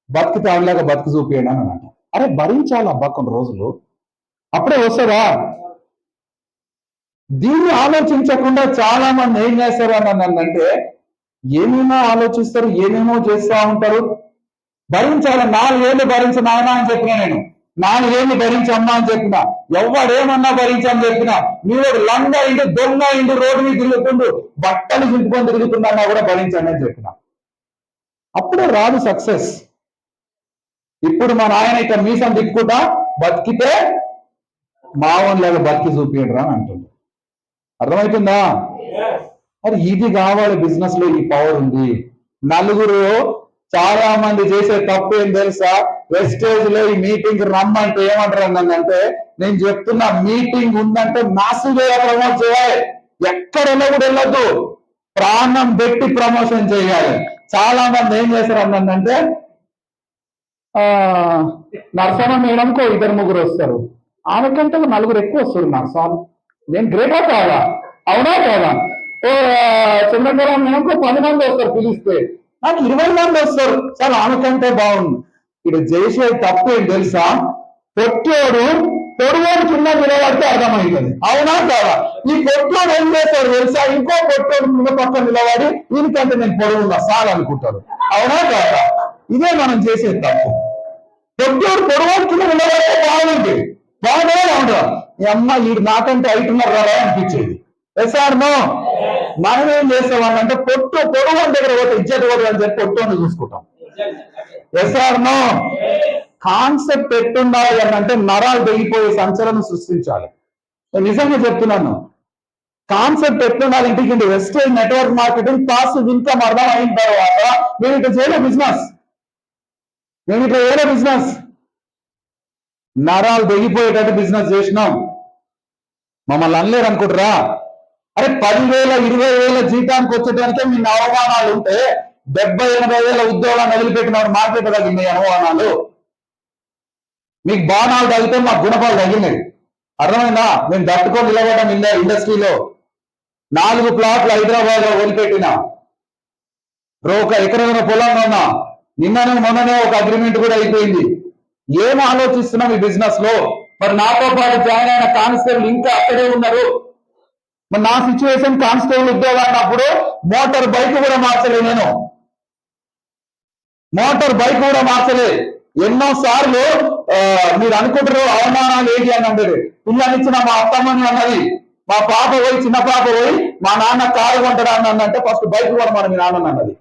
బతుకుతే ఆమెలాగా బతుకు చూపించండి అని అంట. అరే భరించాలి అబ్బా కొన్ని రోజులు, అప్పుడే వస్తుందా? దీన్ని ఆలోచించకుండా చాలా మంది ఏం చేస్తారు అని అంటే ఏమేమో ఆలోచిస్తారు, ఏమేమో చేస్తూ ఉంటారు. భరించాలి, 4 ఏళ్ళు భరించ నాయన అని చెప్పిన నేను, 4 ఏళ్ళు భరించమ్మా అని చెప్పిన, ఎవడేమన్నా భరించని చెప్పిన. మీరు లంగా ఇంటి దొంగ ఇంటి రోడ్డు మీద తిరుగుతుండు, బట్టలు చింపుకొని తిరుగుతున్నా కూడా భరించండి అని చెప్పిన. అప్పుడే రాదు సక్సెస్. ఇప్పుడు మా నాయన ఇక మీసం తిప్పుకుంటా బతికితే మావన్లాగా బతికి చూపించరా అని అంటుంది. అర్థమవుతుందా? మరి ఇది కావాలి, బిజినెస్ లో ఈ పవర్ ఉంది. నలుగురు చాలా మంది చేసే తప్పు ఏం తెలుసా? వెస్టేజ్ లో ఈ మీటింగ్ రమ్మంటే ఏమంటారు అంటే, నేను చెప్తున్నా మీటింగ్ ఉందంటే మాసివ్ ప్రమోట్ చేయాలి, ఎక్కడ కూడా వెళ్ళొద్దు, ప్రాణం పెట్టి ప్రమోషన్ చేయాలి. చాలా మంది ఏం చేస్తారు అంటే నర్సన మేడంకో 2-3 వస్తారు, ఆమెకంటే 4 ఎక్కువ వస్తారు నర్సాలు. నేను గ్రేటా కాదా? అవునా కాదా? చిన్నపిల్ల మేడంకో 10 మంది వస్తారు, పిలిస్తే నాకు 20 మంది వస్తారు, సార్ ఆమెకంటే బాగుంది. ఇక్కడ చేసే తప్పు ఏం తెలుసా? పొట్టోడు పొడవోడు కింద నిలబడితే అర్థమవుతుంది, అవునా కాదా? ఈ పొట్టోడు ఏం చేస్తాడు తెలుసా? ఇంకో పొట్టోడు కింద పక్కన నిలబడి దీనికంటే నేను పొడవున్నా సార్ అనుకుంటారు, అవునా కాదా? ఇదే మనం చేసే తప్పు. పొట్టోడు పొడవోడు కింద నిలబడితే బాగుంది, బాగుండే ఉండదు. ఈ అమ్మ వీడు నాకంటే అయితున్నారు కదా అనిపించేది. ఎస్ఆర్నో మనం ఏం చేస్తామనంటే పొడవు దగ్గర పోతే ఇజ్జత్ పోదు అని చెప్పి పొట్టోని చూసుకుంటాం. ఎస్ఆర్నో కాన్సెప్ట్ ఎట్టుండాలి అని అంటే నరాలు తెగిపోయే సంచలనం సృష్టించాలి. నిజంగా చెప్తున్నాను, కాన్సెప్ట్ ఎట్లుండాలి ఇంటికి wastage network marketing passive income అర్థం అయిన తర్వాత మేము ఇట్లా చేయలే బిజినెస్, నరాలు తెగిపోయేటట్టు బిజినెస్ చేసినాం. మమ్మల్ని అనలేరు అనుకుంటారా? అరే 10,000 20,000 జీతానికి వచ్చేటానికే మీ అవమానాలు ఉంటే 70-80,000 ఉద్యోగాన్ని వదిలిపెట్టిన మార్కెట్ తగ్గినాయి అవమానాలు. మీకు బాణాలు తగ్గితే మాకు గుణపాలు తగ్గినాయి. అర్థమైందా? మేము దట్టుకొని నిలబడడం ఇండస్ట్రీలో 4 ప్లాట్లు హైదరాబాద్ లో వదిలిపెట్టిన, ఒక ఎకరమైన పొలం ఉన్నా, నిన్ననే మొన్ననే ఒక అగ్రిమెంట్ కూడా అయిపోయింది. ఏం ఆలోచిస్తున్నాం ఈ బిజినెస్ లో? మరి నాతో పాటు జాయిన్ అయిన కానిస్టేబుల్ ఇంకా అక్కడే ఉన్నారు. మరి నా సిచ్యువేషన్ కానిస్టేబుల్ ఉద్యోగం అన్నప్పుడు మోటార్ బైక్ కూడా మార్చలే, నేను మోటార్ బైక్ కూడా మార్చలే. ఎన్నో సార్లు మీరు అనుకుంటారు అవమానాలు ఏంటి అని అంటారు. పిల్లనిచ్చిన మా అత్తమ్మని అన్నది, మా పాప పోయి చిన్న పాప పోయి మా నాన్న కారు కొంటాడు అన్నంటే ఫస్ట్ బైక్ కూడా మన మీ నాన్న అన్నది.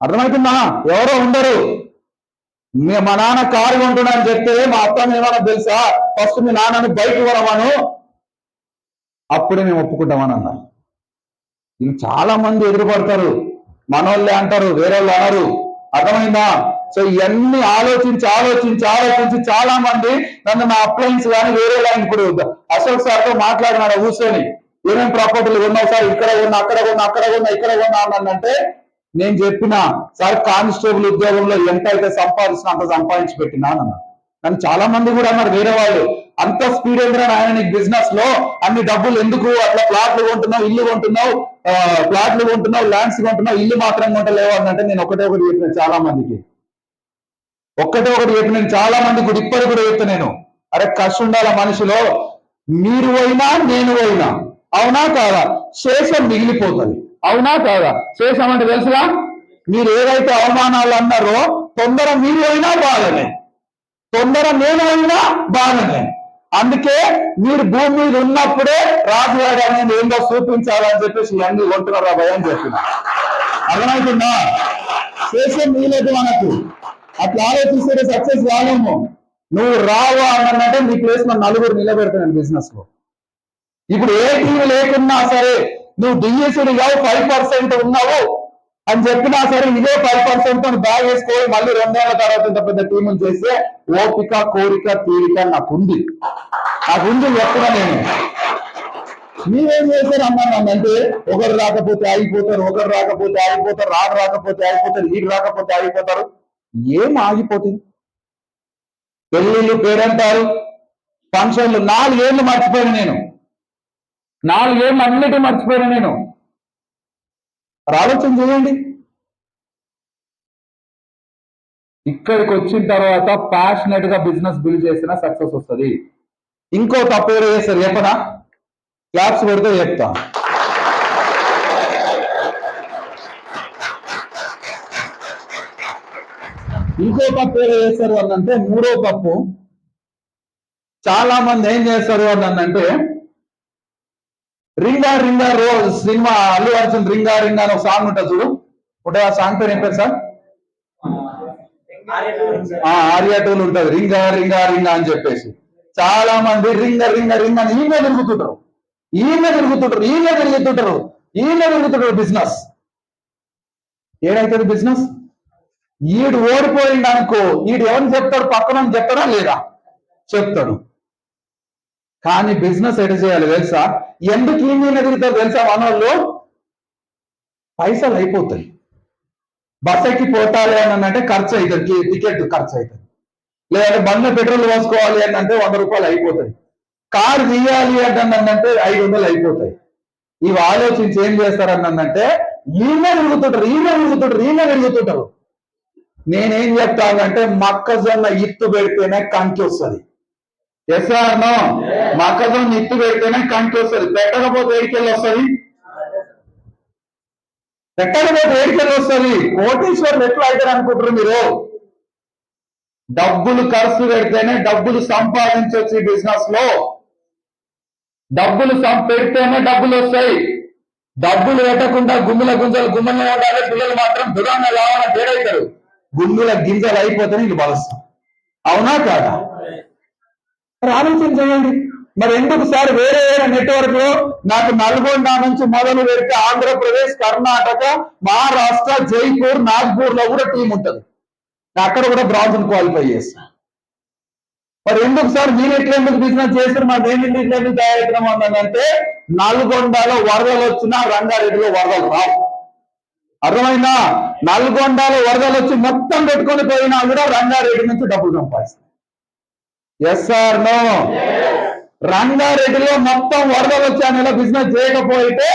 అర్థమవుతుందా? ఎవరో ఉండరు, మా నాన్న కారు కొంటున్నా అని చెప్తే మా అత్తమ్మ ఏమన్నా తెలుసా? ఫస్ట్ మీ నాన్నని బైక్ కొనమను, అప్పుడే మేము ఒప్పుకుంటామని అన్నారు. ఇది చాలా మంది ఎదురుపడతారు, మనోళ్ళే అంటారు, వేరే వాళ్ళు అనరు. అర్థమైందా? సో ఇవన్నీ ఆలోచించి చాలా మంది నన్ను నా అప్లయన్స్ కానీ వేరే లైన్ ఇప్పుడు అశోక్ సార్తో మాట్లాడినాడు కూర్చొని, ఏమేమి ప్రాపర్టీలు ఉన్నావు సార్, ఇక్కడ ఉన్నా అక్కడ కొన్నా అన్నంటే నేను చెప్పిన సార్ కానిస్టేబుల్ ఉద్యోగంలో ఎంత అయితే సంపాదిస్తున్నా అంత సంపాదించి పెట్టినా అన్నాను. కానీ చాలా మంది కూడా అన్నారు వేరే వాళ్ళు, అంత స్పీడ్ ఎందుకు ఆయన నీకు బిజినెస్ లో, అన్ని డబ్బులు ఎందుకు, అట్లా ప్లాట్లు కొంటున్నావు, ఇల్లు కొంటున్నావు, ల్యాండ్స్ కొంటున్నావు, ఇల్లు మాత్రం కొంటలేవు అంటే నేను ఒకటి చెప్పిన చాలా మందికి, చాలా మందికి కూడా ఇప్పటికి కూడా చెప్తాను నేను, అరే కష్టం ఉండాల మనిషిలో, మీరు పోయినా నేను పోయినా, అవునా కాదా? శేషం మిగిలిపోతుంది, అవునా కాదా? శేషం అంటే తెలుసుగా, మీరు ఏదైతే అవమానాలు అన్నారో తొందర మీరు అయినా బాధనే, తొందర నేను అయినా బాధనే. అందుకే మీరు భూమి మీద ఉన్నప్పుడే రాజుగారు అనేది ఏందో చూపించాలని చెప్పేసి అన్ని కొంటున్నారా భయం చెప్పిన. అర్థమవుతుందా? శేషం మిగిలేదు మనకు, అట్లా ఆలోచిస్తే సక్సెస్ కాలేము. నువ్వు రావా అన్నంటే నీ ప్లేస్ లో నలుగురు నిలబెడతాను బిజినెస్ లో. ఇప్పుడు ఏ టీవీ లేకున్నా సరే నువ్వు డిఎస్సీలు కావు 5% ఉన్నావు అని చెప్పినా సరే ఇదే 5% తో బ్యాగ్ వేసుకోవాలి. మళ్ళీ 2 ఏళ్ల తర్వాత ఇంత పెద్ద టీములు చేస్తే ఓపిక, కోరిక, తీరిక నాకుంది. చెప్తున్నా నేను. మీరేం చేశారు అన్నానంటే ఒకరు రాకపోతే ఆగిపోతారు, రాడు రాకపోతే ఆగిపోతారు, వీడు రాకపోతే ఆగిపోతారు. ఏం ఆగిపోతుంది? పెళ్ళిళ్ళు, పేరంటారు, ఫంక్షన్లు 4 ఏళ్ళు మర్చిపోయాను నేను. 4 ఏళ్ళు అన్నిటి మర్చిపోయాను నేను. ఆలోచన చేయండి. ఇక్కడికి వచ్చిన తర్వాత ప్యాషనెట్ గా బిజినెస్ బిల్డ్ చేసినా సక్సెస్ వస్తుంది. ఇంకో తప్పు ఏదో చేస్తారు చెప్పనా? క్లాప్స్ పెడితే చెప్తా. ఇంకో తప్పు ఏదో చేస్తారు అనంటే, 3వ తప్పు, చాలా మంది ఏం చేస్తారు అనంటే రింగా రింగా సినిమా అల్లు అర్జున్ రింగా రింగా అని ఒక సాంగ్ ఉంటుంది చూడు. ఒకటే ఆ సాంగ్ పేరు ఏం పేరు సార్? ఆర్యా 2 ఉంటుంది. రింగా రింగా రింగా అని చెప్పేసి చాలా మంది రింగ రింగ రింగ అని ఈయన తిరుగుతుంటారు. బిజినెస్ ఏడైతుంది? బిజినెస్ ఈడు ఓడిపోయింది అనుకో, ఈడు ఎవరిని చెప్తాడు? పక్కన చెప్తాడా లేదా? చెప్తాడు. కానీ బిజినెస్ ఎట చేయాలి తెలుసా? ఎందుకు ఈయన తిరుగుతారు తెలుసా? మనోళ్ళు పైసలు అయిపోతాయి. బస్ ఎక్కి పోతాలి అని అంటే ఖర్చు అవుతుంది, టికెట్ ఖర్చు అవుతుంది. లేదంటే బండ్లో పెట్రోల్ పోసుకోవాలి అని అంటే 100 రూపాయలు అయిపోతాయి. కారు తీయాలి అంటే 500 అయిపోతాయి. ఇవి ఆలోచించి ఏం చేస్తారన్నంటే ఈయన తిరుగుతుంటారు. నేనేం చెప్తానంటే మొక్కజొన్న ఇత్తు పెడితేనే కంకి వస్తుంది. Yes or no? మొక్కజొన్న ఇత్తు పెడితేనే కంకి వస్తుంది. పెట్టకపోతే ఏడికెళ్ళి వస్తుంది? కోటీశ్వరులు ఎట్లా అవుతారు అనుకుంటారు మీరు? డబ్బులు ఖర్చు పెడితేనే డబ్బులు సంపాదించవచ్చు. ఈ బిజినెస్ లో డబ్బులు పెడితేనే డబ్బులు వస్తాయి. డబ్బులు పెట్టకుండా గుమ్ముల గుంజలు గుమ్మల్లో ఉండాలి. పిల్లలు మాత్రం దురాన్న లావన తేడవుతారు. గుమ్ముల గింజలు అయిపోతే నీకు బలస్తాం. అవునా కాదా? ఆలోచన చేయండి. మరి ఎందుకు సార్ వేరే వేరే నెట్వర్క్ లో నాకు నల్గొండ నుంచి మొదలు పెడితే ఆంధ్రప్రదేశ్, కర్ణాటక, మహారాష్ట్ర, జైపూర్, నాగ్పూర్ లో కూడా టీం ఉంటుంది. అక్కడ కూడా బ్రాంజ్ క్వాలిఫై చేస్తాను. మరి ఎందుకు సార్ మీరు ఎందుకు బిజినెస్ చేస్తారు? మా దేని ఎందుకు తయారవుతున్నాం అన్నదంటే నల్గొండలో వరదలు వచ్చినా రంగారెడ్డిలో వరదలు రావు. అర్థమైందా? నల్గొండలో వరదలు వచ్చి మొత్తం పెట్టుకొని పోయినా కూడా రంగారెడ్డి నుంచి డబ్బులు సంపాదిస్తాం. Yes or no? రంగారెడ్డిలో మొత్తం వరదలు వచ్చి ఆ నెల బిజినెస్ చేయకపోతే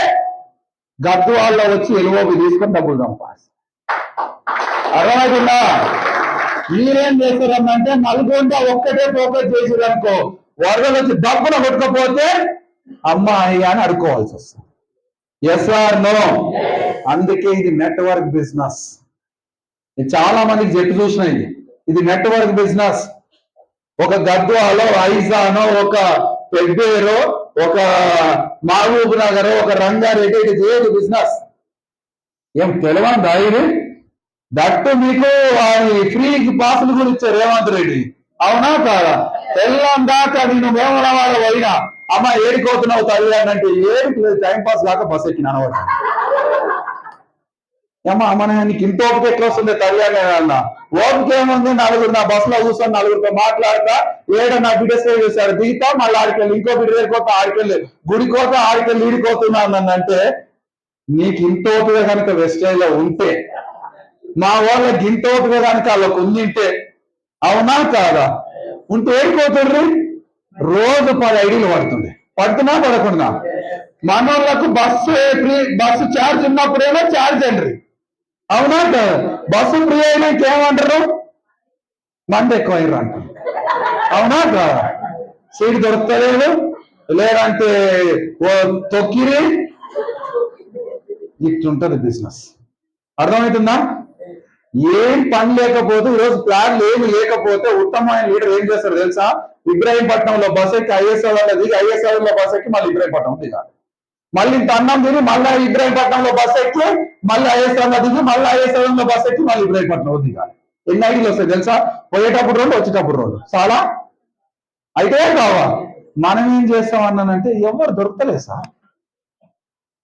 గద్వాల్లో వచ్చి ఎలువోబి తీసుకొని డబ్బులు సంపాదిస్తాం. అర్థమవుతుందా? మీరేం చేస్తారన్నంటే నల్గొండ ఒక్కటే ఫోకస్ చేసేదనుకో, వరదలు వచ్చి డబ్బులు కొట్టకపోతే అమ్మాయి అని అడుకోవాల్సి వస్తుంది. Yes or no? అందుకే ఇది నెట్వర్క్ బిజినెస్. చాలా మందికి చెప్పి చూసిన ఇది నెట్వర్క్ బిజినెస్. ఒక గద్వాలో, ఐజానో, ఒక పెబ్బేరో, ఒక మహబూబ్ నగర్, ఒక రంగారెడ్డి ఇది చేయదు బిజినెస్. ఏం తెలవందా ఇది? దట్టు మీకు ఫ్రీ పాసులు కూడా ఇచ్చారు రేవంత్ రెడ్డి. అవునా కాదా? తెల్లం దాకా నేను వేమలవాడ పోయినా, అమ్మ ఏడిపోతున్నావు తల్లి అంటే ఏడికి టైం పాస్ కాక బస్ ఎక్కిన అనమాట. అమ్మ నీకు ఇంత ఓపిక ఎట్లా వస్తుంది తల్లి అని అన్న. ఓపిక ఏముంది? నా బస్సులో కూర్చొని నలుగురితో మాట్లాడతా, నా బిడ్డ సేవ్ చేశారు, దిగుతా, మళ్ళీ ఆడికెళ్ళి ఇంకో బిడ్డ దగ్గరకోతా, ఆడికెళ్ళి గుడికోత, ఆడికెళ్ళి ఈడిపోతున్నా అంటే నీకు ఇంత ఓపిక కనుక వెస్టేజ్ లో ఉంటే, మా వాళ్ళకి ఇంత ఓపిక కనుక వాళ్ళకు ఉండింటే, అవునా కాదా? ఉంటే ఏడిపోతుండ్రి రోజు 10 ఐడీలు పడుతున్నా పడకుండా. మనోళ్ళకు బస్సు ఛార్జ్ ఉన్నప్పుడేమో ఛార్జ్ అండి. అవునా కాదా? బస్సు ఫ్రీ అయినా ఇంకేమంటారు? మంది ఎక్కువ అయ్యారు అంటారు. అవునా కాదా? సీట్ దొరకలేదు, లేదంటే తొక్కిరి, ఇట్లుంటది బిజినెస్. అర్థమవుతుందా? ఏం పని లేకపోతే, ఈరోజు ప్లాన్లు ఏమి లేకపోతే ఉత్తమమైన లీడర్ ఏం చేస్తారు తెలుసా? ఇబ్రాహీంపట్నంలో బస్ ఎక్కి ఐఎస్ఆర్ దిగి, ఐఎస్ఆర్ లో బస్ ఎక్కి మళ్ళీ ఇబ్రాహీంపట్నం దిగాలి. మళ్ళీ ఇంత అన్నం తిని మళ్ళీ ఇబ్రాహీంపట్నంలో బస్ ఎక్కి మళ్ళీ ఐఎస్ఆర్ లో దిగి, మళ్ళీ ఐఎస్ఆర్ లో బస్ ఎక్కి మళ్ళీ ఇబ్రాహీంపట్నంలో దిగాలి. ఎన్ని ఐడీలు వస్తాయి తెలుసా? పోయేటప్పుడు 2, వచ్చేటప్పుడు 2. చాలా అయితే కావా? మనం ఏం చేస్తాం అన్నానంటే ఎవరు దొరకలేదు సార్,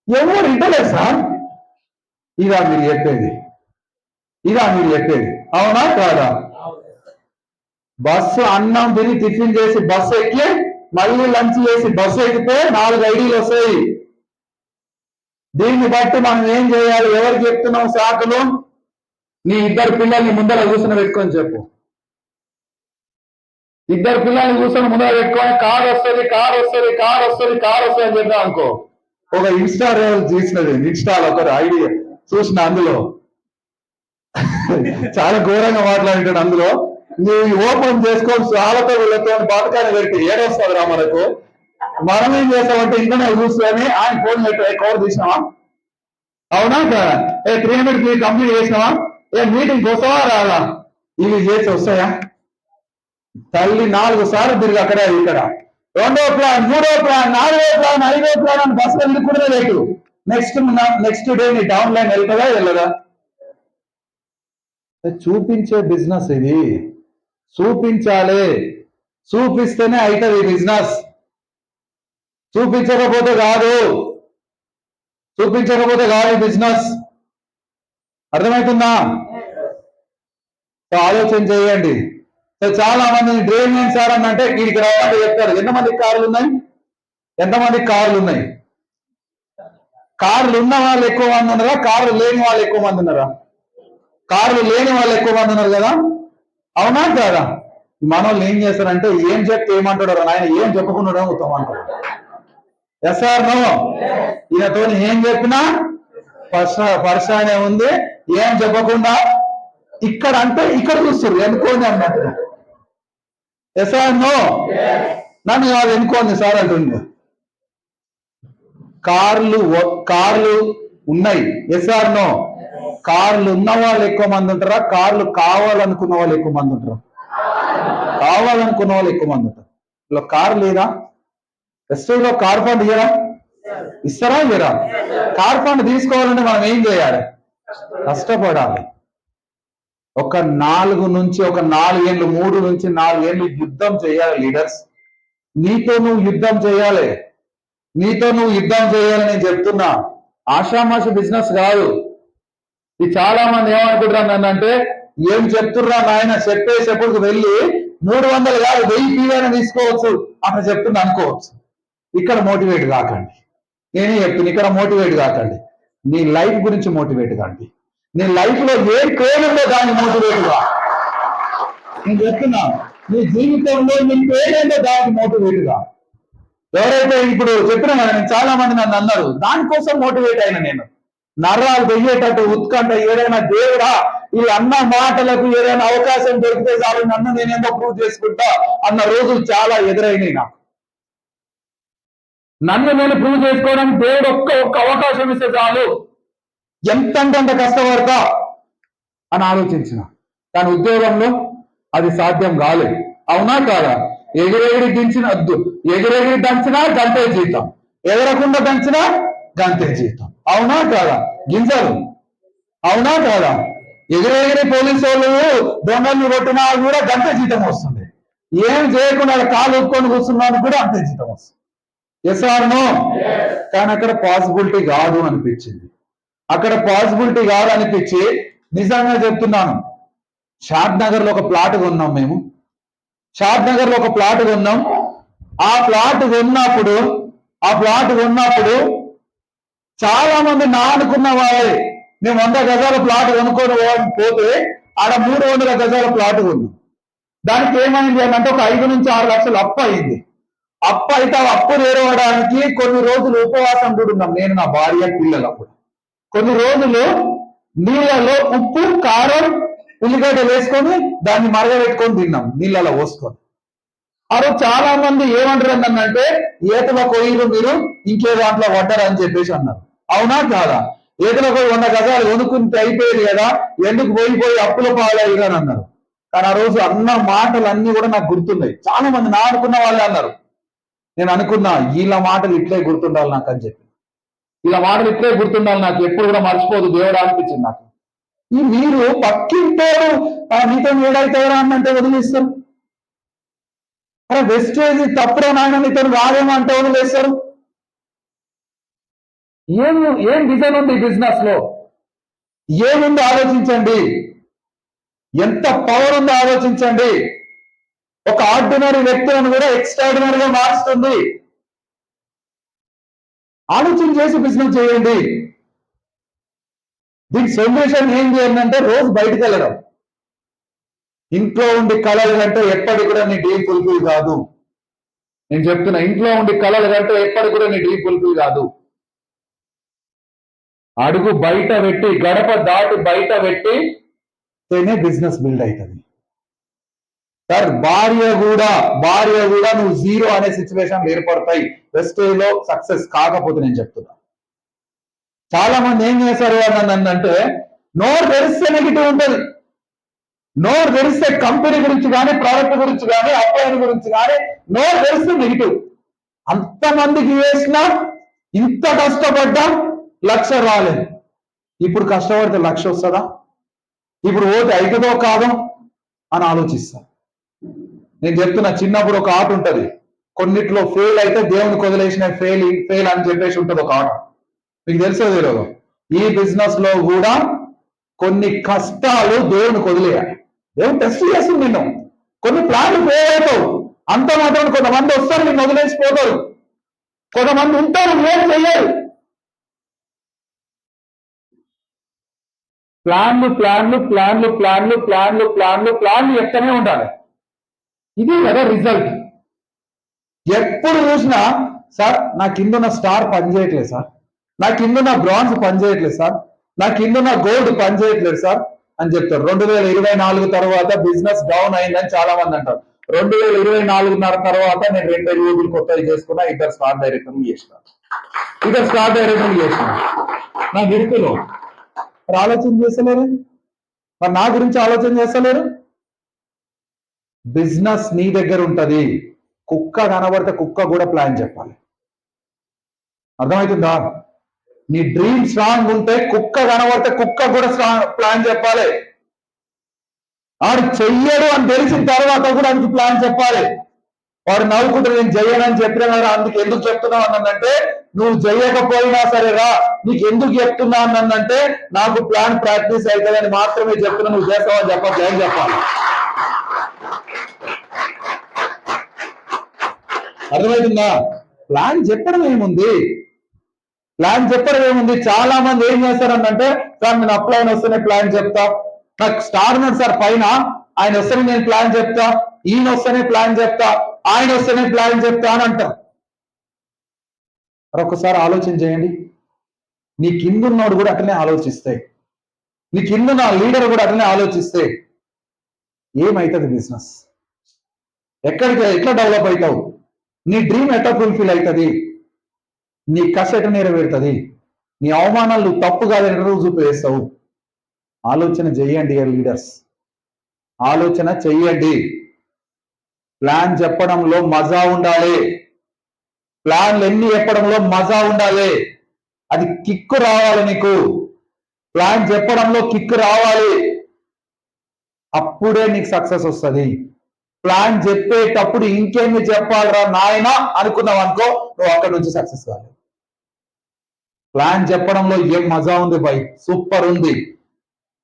ఎవరు ఇంటలేదు సార్. ఇదా మీరు చెప్పేది? అవునా కాదా? బస్సు అన్నం తిని టిఫిన్ చేసి బస్సు ఎక్కి మళ్ళీ లంచ్ చేసి బస్సు ఎక్కితే 4 ఐడీలు వస్తాయి. దీన్ని బట్టి మనం ఏం చేయాలి? ఎవరికి చెప్తున్నాం శాఖలు? నీ 2 పిల్లల్ని ముందర కూర్చొని పెట్టుకొని చెప్పు. 2 పిల్లల్ని కూర్చొని ముందర పెట్టుకొని కారు వస్తుంది అని చెప్తాం అనుకో. ఒక ఇన్స్టా రీల్ తీసినది, ఇన్స్టాలో ఒక ఐడియా చూసిన, అందులో చాలా ఘోరంగా మాట్లాడాడు. అందులో నువ్వు ఓపెన్ చేసుకొని వాళ్ళతో వీళ్ళతో పాతకాన్ని పెట్టి ఏడొస్తుంది రా మనకు. మనం ఏం చేస్తామంటే ఇంకనే చూసుకొని ఆయన ఫోన్ పెట్టి కవర్ తీసినావా? అవునా కదా? 300 కంప్లీట్ చేసినావా? మీటింగ్ వస్తావా రాదా? ఇవి చేసి వస్తాయా? తల్లి 4 సార్లు తిరిగి అక్కడ ఇక్కడ 2వ ప్లాన్, 3వ ప్లాన్, 4వ ప్లాన్, 5వ ప్లాన్ అని బస్సులో వెళ్ళకుండా రేటు. నెక్స్ట్ డే నీ డౌన్ లైన్ వెళ్తుందా వెళ్ళదా? చూపించే బిజినెస్ ఇది. చూపించాలి, చూపిస్తేనే అవుతుంది ఈ బిజినెస్. చూపించకపోతే కాదు ఈ బిజినెస్. అర్థమవుతుందా? ఆలోచన చేయండి. చాలా మంది డ్రైవింగ్ ఏంటి సార్ అని అంటే వీడికి రావాలంటే చెప్తారు. ఎంతమందికి కార్లు ఉన్నాయి? కార్లు ఉన్న వాళ్ళు ఎక్కువ మంది ఉన్నారా? కార్లు లేని వాళ్ళు ఎక్కువ మంది ఉన్నారా? కార్లు లేని వాళ్ళు ఎక్కువ మంది ఉన్నారు కదా? అవునా కాదా? మన వాళ్ళు ఏం చేస్తారంటే ఏం చెప్తే ఏమంటాడు ఆయన, ఏం చెప్పకుండా ఉత్తమం అంటాడు. Yes or no? ఈయనతో ఏం చెప్పినా పర్సనే ఉంది, ఏం చెప్పకుండా ఇక్కడ అంటే ఇక్కడ చూస్తారు ఎన్నుకోండి అన్నట్టు. Yes or no? నన్ను కాదు ఎన్నుకోండి సార్ అంటుంది. కార్లు ఉన్నాయి. Yes or no? కార్లు ఉన్న వాళ్ళు ఎక్కువ మంది ఉంటారా? కార్లు కావాలనుకున్న వాళ్ళు ఎక్కువ మంది ఉంటారా? ఇలా కారు లేదా? ఎస్టీలో కార్ ఫండ్ ఇస్తారా ఇయ్యరా? కార్ ఫండ్ తీసుకోవాలంటే మనం ఏం చేయాలి? కష్టపడాలి. ఒక 4 నుంచి 4 ఏళ్ళు, 3 నుంచి 4 ఏళ్ళు యుద్ధం చేయాలి. లీడర్స్ నీతో నువ్వు యుద్ధం చేయాలి. నేను చెప్తున్నా. ఆషామాషి బిజినెస్ కాదు ఇది. చాలా మంది ఏమనుకుంటున్నారు అంటే ఏం చెప్తున్నా నాయన, చెప్పేసేప్పుడు వెళ్ళి 300 కాదు 1000 ఫీవైనా తీసుకోవచ్చు అట్లా చెప్తున్నా అనుకోవచ్చు. ఇక్కడ మోటివేట్ కాకండి. నేనే చెప్తున్నా, ఇక్కడ మోటివేట్ కాకండి. నీ లైఫ్ గురించి మోటివేట్ కాండి. నీ లైఫ్ లో ఏ పేరుందో దాన్ని మోటివేట్ గా. నేను చెప్తున్నా, నీ జీవితంలో నీ పేరేందో దానికి మోటివేట్ గా. ఎవరైతే ఇప్పుడు చెప్పినా కదా, నేను చాలా మంది నన్ను అన్నారు, దానికోసం మోటివేట్ అయినా నేను. నర్రాలు వెయ్యేటట్టు ఉత్కంఠ, ఏదైనా దేవుడా ఈ అన్న మాటలకు ఏదైనా అవకాశం దొరికితే చాలు నన్ను నేనేందో ప్రూవ్ చేసుకుంటా అన్న రోజులు చాలా ఎదురైనాయి నాకు. నన్ను నేను ప్రూవ్ చేసుకోవడానికి దేవుడు ఒక్క అవకాశం ఇస్తే చాలు, ఎంతంటే అంత కష్టపడతా అని ఆలోచించిన. కానీ ఉద్యోగంలో అది సాధ్యం కాలేదు. అవునా కాదా? ఎగిరెగిరి దంచినా గంటే జీతం, ఎగరకుండా దంచినా గంటే జీతం. అవునా కాదా? గింజలు. అవునా కాదా? ఎగిరెగిరి పోలీసు వాళ్ళు దొంగల్ని కొట్టినా కూడా గంటే జీతం వస్తుంది. ఏం చేయకుండా కాలు ఒప్పుకొని కూర్చున్నాను కూడా అంతే జీతం వస్తుంది. Yes or no? కానీ అక్కడ పాసిబిలిటీ కాదు అనిపించింది. నిజంగా చెప్తున్నాను, షాద్ నగర్ లో ఒక ప్లాట్ కొన్నాం మేము. ఆ ప్లాట్ కొన్నప్పుడు చాలా మంది నా అనుకున్న వాళ్ళే, మేము 100 గజాల ప్లాట్ కొనుక్కొని పోతే ఆడ 300 గజాల ప్లాట్ కొన్నాం. దానికి ఏమైంది అంటే ఒక 5 నుంచి 6 లక్షలు అప్పు అయింది. అప్పు అయితే అప్పు తీరవడానికి కొన్ని రోజులు ఉపవాసం కూడా ఉన్నాం, నేను నా భార్య పిల్లలు. అప్పుడు కొన్ని రోజులు నీళ్ళలో ఉప్పు కారం ఉల్లిగడ్డలు వేసుకొని దాన్ని మరగబెట్టుకొని తిన్నాం, నీళ్ళలో పోసుకొని. ఆ రోజు చాలా మంది ఏమంటారు అంటే ఏతలో కొయ్యరు మీరు, ఇంకే దాంట్లో పడ్డారు అని చెప్పేసి అన్నారు. అవునా కాదా? ఏతలో పోయి 100 గజాలు కొనుక్కుంటే అయిపోయేది కదా, ఎందుకు పోయి అప్పుల పాలయ్యారు అని అన్నారు. కానీ ఆ రోజు అన్న మాటలు అన్ని కూడా నాకు గుర్తున్నాయి. చాలా మంది నా అనుకున్న వాళ్ళే అన్నారు. నేను అనుకున్నా వీళ్ళ మాటలు ఇట్లే గుర్తుండాలి నాకు అని చెప్పి, నాకు ఎప్పుడు కూడా మర్చిపోదు దేవుడు అనిపించింది నాకు. ఈ మీరు పక్కింటోడు నీతో ఏడైతారా అన్నంటే వదిలేస్తారు. అరే వెస్టేజ్ తప్పురా నాయన నీతో రాదేమో అంటే వదిలేస్తారు. ఏం డిజైన్ ఉంది బిజినెస్ లో? ఏముందో ఆలోచించండి. ఎంత పవర్ ఉందో ఆలోచించండి. ఒక ఆర్డినరీ వ్యక్తులను కూడా ఎక్స్ట్రాడినరీగా మారుస్తుంది. ఆలోచన చేసి బిజినెస్ చేయండి. దీనికి సొల్యూషన్ ఏం చేయాలంటే రోజు బయటకు వెళ్ళడం. ఇంట్లో ఉండి కళలు కంటే ఎప్పటికి కూడా నీ డ్రీమ్ ఫుల్ఫిల్ కాదు. నేను చెప్తున్నా, ఇంట్లో ఉండి కళలు కంటే ఎప్పటికి కూడా నీ డ్రీమ్ ఫుల్ఫిల్ కాదు. అడుగు బయట పెట్టి, గడప దాటి బయట పెట్టి బిజినెస్ బిల్డ్ అవుతుంది. సార్ భార్య కూడా నువ్వు జీరో అనే సిచ్యువేషన్ ఏర్పడతాయి వెస్టేజ్ లో సక్సెస్ కాకపోతే. నేను చెప్తున్నా, చాలా మంది ఏం చేశారు అని అంటే నోరు తెరిస్తే నెగిటివ్ ఉంటుంది. నోరు తెరిస్తే కంపెనీ గురించి కానీ, ప్రోడక్ట్ గురించి కానీ, అప్లైన్ గురించి కానీ నోరు తెరిస్తే నెగిటివ్. అంతమందికి వేసినా, ఇంత కష్టపడ్డా 1,00,000 రాలేదు. ఇప్పుడు కష్టపడితే 1,00,000 వస్తుందా? ఇప్పుడు ఓటు అవుతుందో కాదో అని ఆలోచిస్తా. నేను చెప్తున్నా, చిన్నప్పుడు ఒక ఆట ఉంటది, కొన్నిట్లో ఫెయిల్ అయితే దేవునికి వదిలేసిన ఫెయిల్ అని చెప్పేసి ఉంటుంది ఒక ఆట. మీకు తెలుసో తెలియదు. ఈ బిజినెస్ లో కూడా కొన్ని కష్టాలు దేవునికి వదిలేయాలి. దేవుడు టెస్ట్ చేస్తుంది నిన్ను. కొన్ని ప్లాన్లు ఫెయిల్ అవుతావు, అంత మాత్రం కొంతమంది వస్తారు నిన్ను వదిలేసిపోతారు, కొంతమంది ఉంటారు ఏం చెయ్యరు. ప్లాన్లు ఎక్కనే ఉండాలి. ఇది కదా రిజల్ట్. ఎప్పుడు చూసినా సార్ నా కిందున్న స్టార్ పనిచేయట్లేదు సార్, నా కిందున్న బ్రాంజ్ పనిచేయట్లేదు సార్, నా కిందున్న గోల్డ్ పనిచేయట్లేదు సార్ అని చెప్తారు. 2024 తర్వాత బిజినెస్ డౌన్ అయిందని చాలా మంది అంటారు. 2024 తర్వాత నేను 2 రివ్యూలు కొత్తవి చేసుకున్నా, 2 స్టార్ డైరెక్టర్లు చేసిన, నా గిడుకులో. మరి ఆలోచన చేస్తలేరు, మరి నా గురించి ఆలోచన చేస్తలేరు. బిజినెస్ నీ దగ్గర ఉంటది. కుక్క కనబడితే కుక్క కూడా ప్లాన్ చెప్పాలి. అర్థమవుతుందా? నీ డ్రీమ్ స్ట్రాంగ్ ఉంటే కుక్క కనబడితే కుక్క కూడా ప్లాన్ చెప్పాలి. వాడు చెయ్యడు అని తెలిసిన తర్వాత కూడా అందుకు ప్లాన్ చెప్పాలి. వాడు నవ్వుకుంటే నేను చెయ్యనని చెప్పిన కదా, అందుకు ఎందుకు చెప్తున్నావు అన్నంటే, నువ్వు చెయ్యకపోయినా సరే రా, నీకు ఎందుకు చెప్తున్నా అన్నంటే నాకు ప్లాన్ ప్రాక్టీస్ అవుతుందని మాత్రమే చెప్తున్నా. నువ్వు చేస్తావని చెప్పాలి. అర్థమవుతుందా? ప్లాన్ చెప్పడం ఏముంది? చాలా మంది ఏం చేస్తారనంటే, సార్ నేను అప్లైన్ వస్తేనే ప్లాన్ చెప్తా, నాకు స్టార్ ఉన్నాడు సార్ పైన, ఆయన వస్తేనే నేను ప్లాన్ చెప్తా, ఈయన వస్తేనే ప్లాన్ చెప్తా, ఆయన వస్తేనే ప్లాన్ చెప్తా అని అంటారు. మరొకసారి ఆలోచన చేయండి. నీ కిందున్నోడు కూడా అట్లనే ఆలోచిస్తే, నీ కిందున్న లీడర్ కూడా అట్లనే ఆలోచిస్తే ఏమవుతుంది బిజినెస్? ఎట్లా డెవలప్ అవుతావు? నీ డ్రీమ్ ఎట్లా ఫుల్ఫిల్ అవుతుంది? నీ కష్ట ఎట్లా నెరవేరుతుంది? నీ అవమానాలు తప్పు కాదని ఎట్లా చూపేస్తావు? ఆలోచన చెయ్యండి లీడర్స్, ఆలోచన చెయ్యండి. ప్లాన్ చెప్పడంలో మజా ఉండాలి. ప్లాన్లు ఎన్ని చెప్పడంలో మజా ఉండాలి. అది కిక్కు రావాలి నీకు. ప్లాన్ చెప్పడంలో కిక్కు రావాలి, అప్పుడే నీకు సక్సెస్ వస్తుంది. ప్లాన్ చెప్పేటప్పుడు ఇంకేమి చెప్పాలరా నాయనా అనుకున్నావు అనుకో, నువ్వు అక్కడి నుంచి సక్సెస్ కావాలి. ప్లాన్ చెప్పడంలో ఏం మజా ఉంది బై, సూపర్ ఉంది.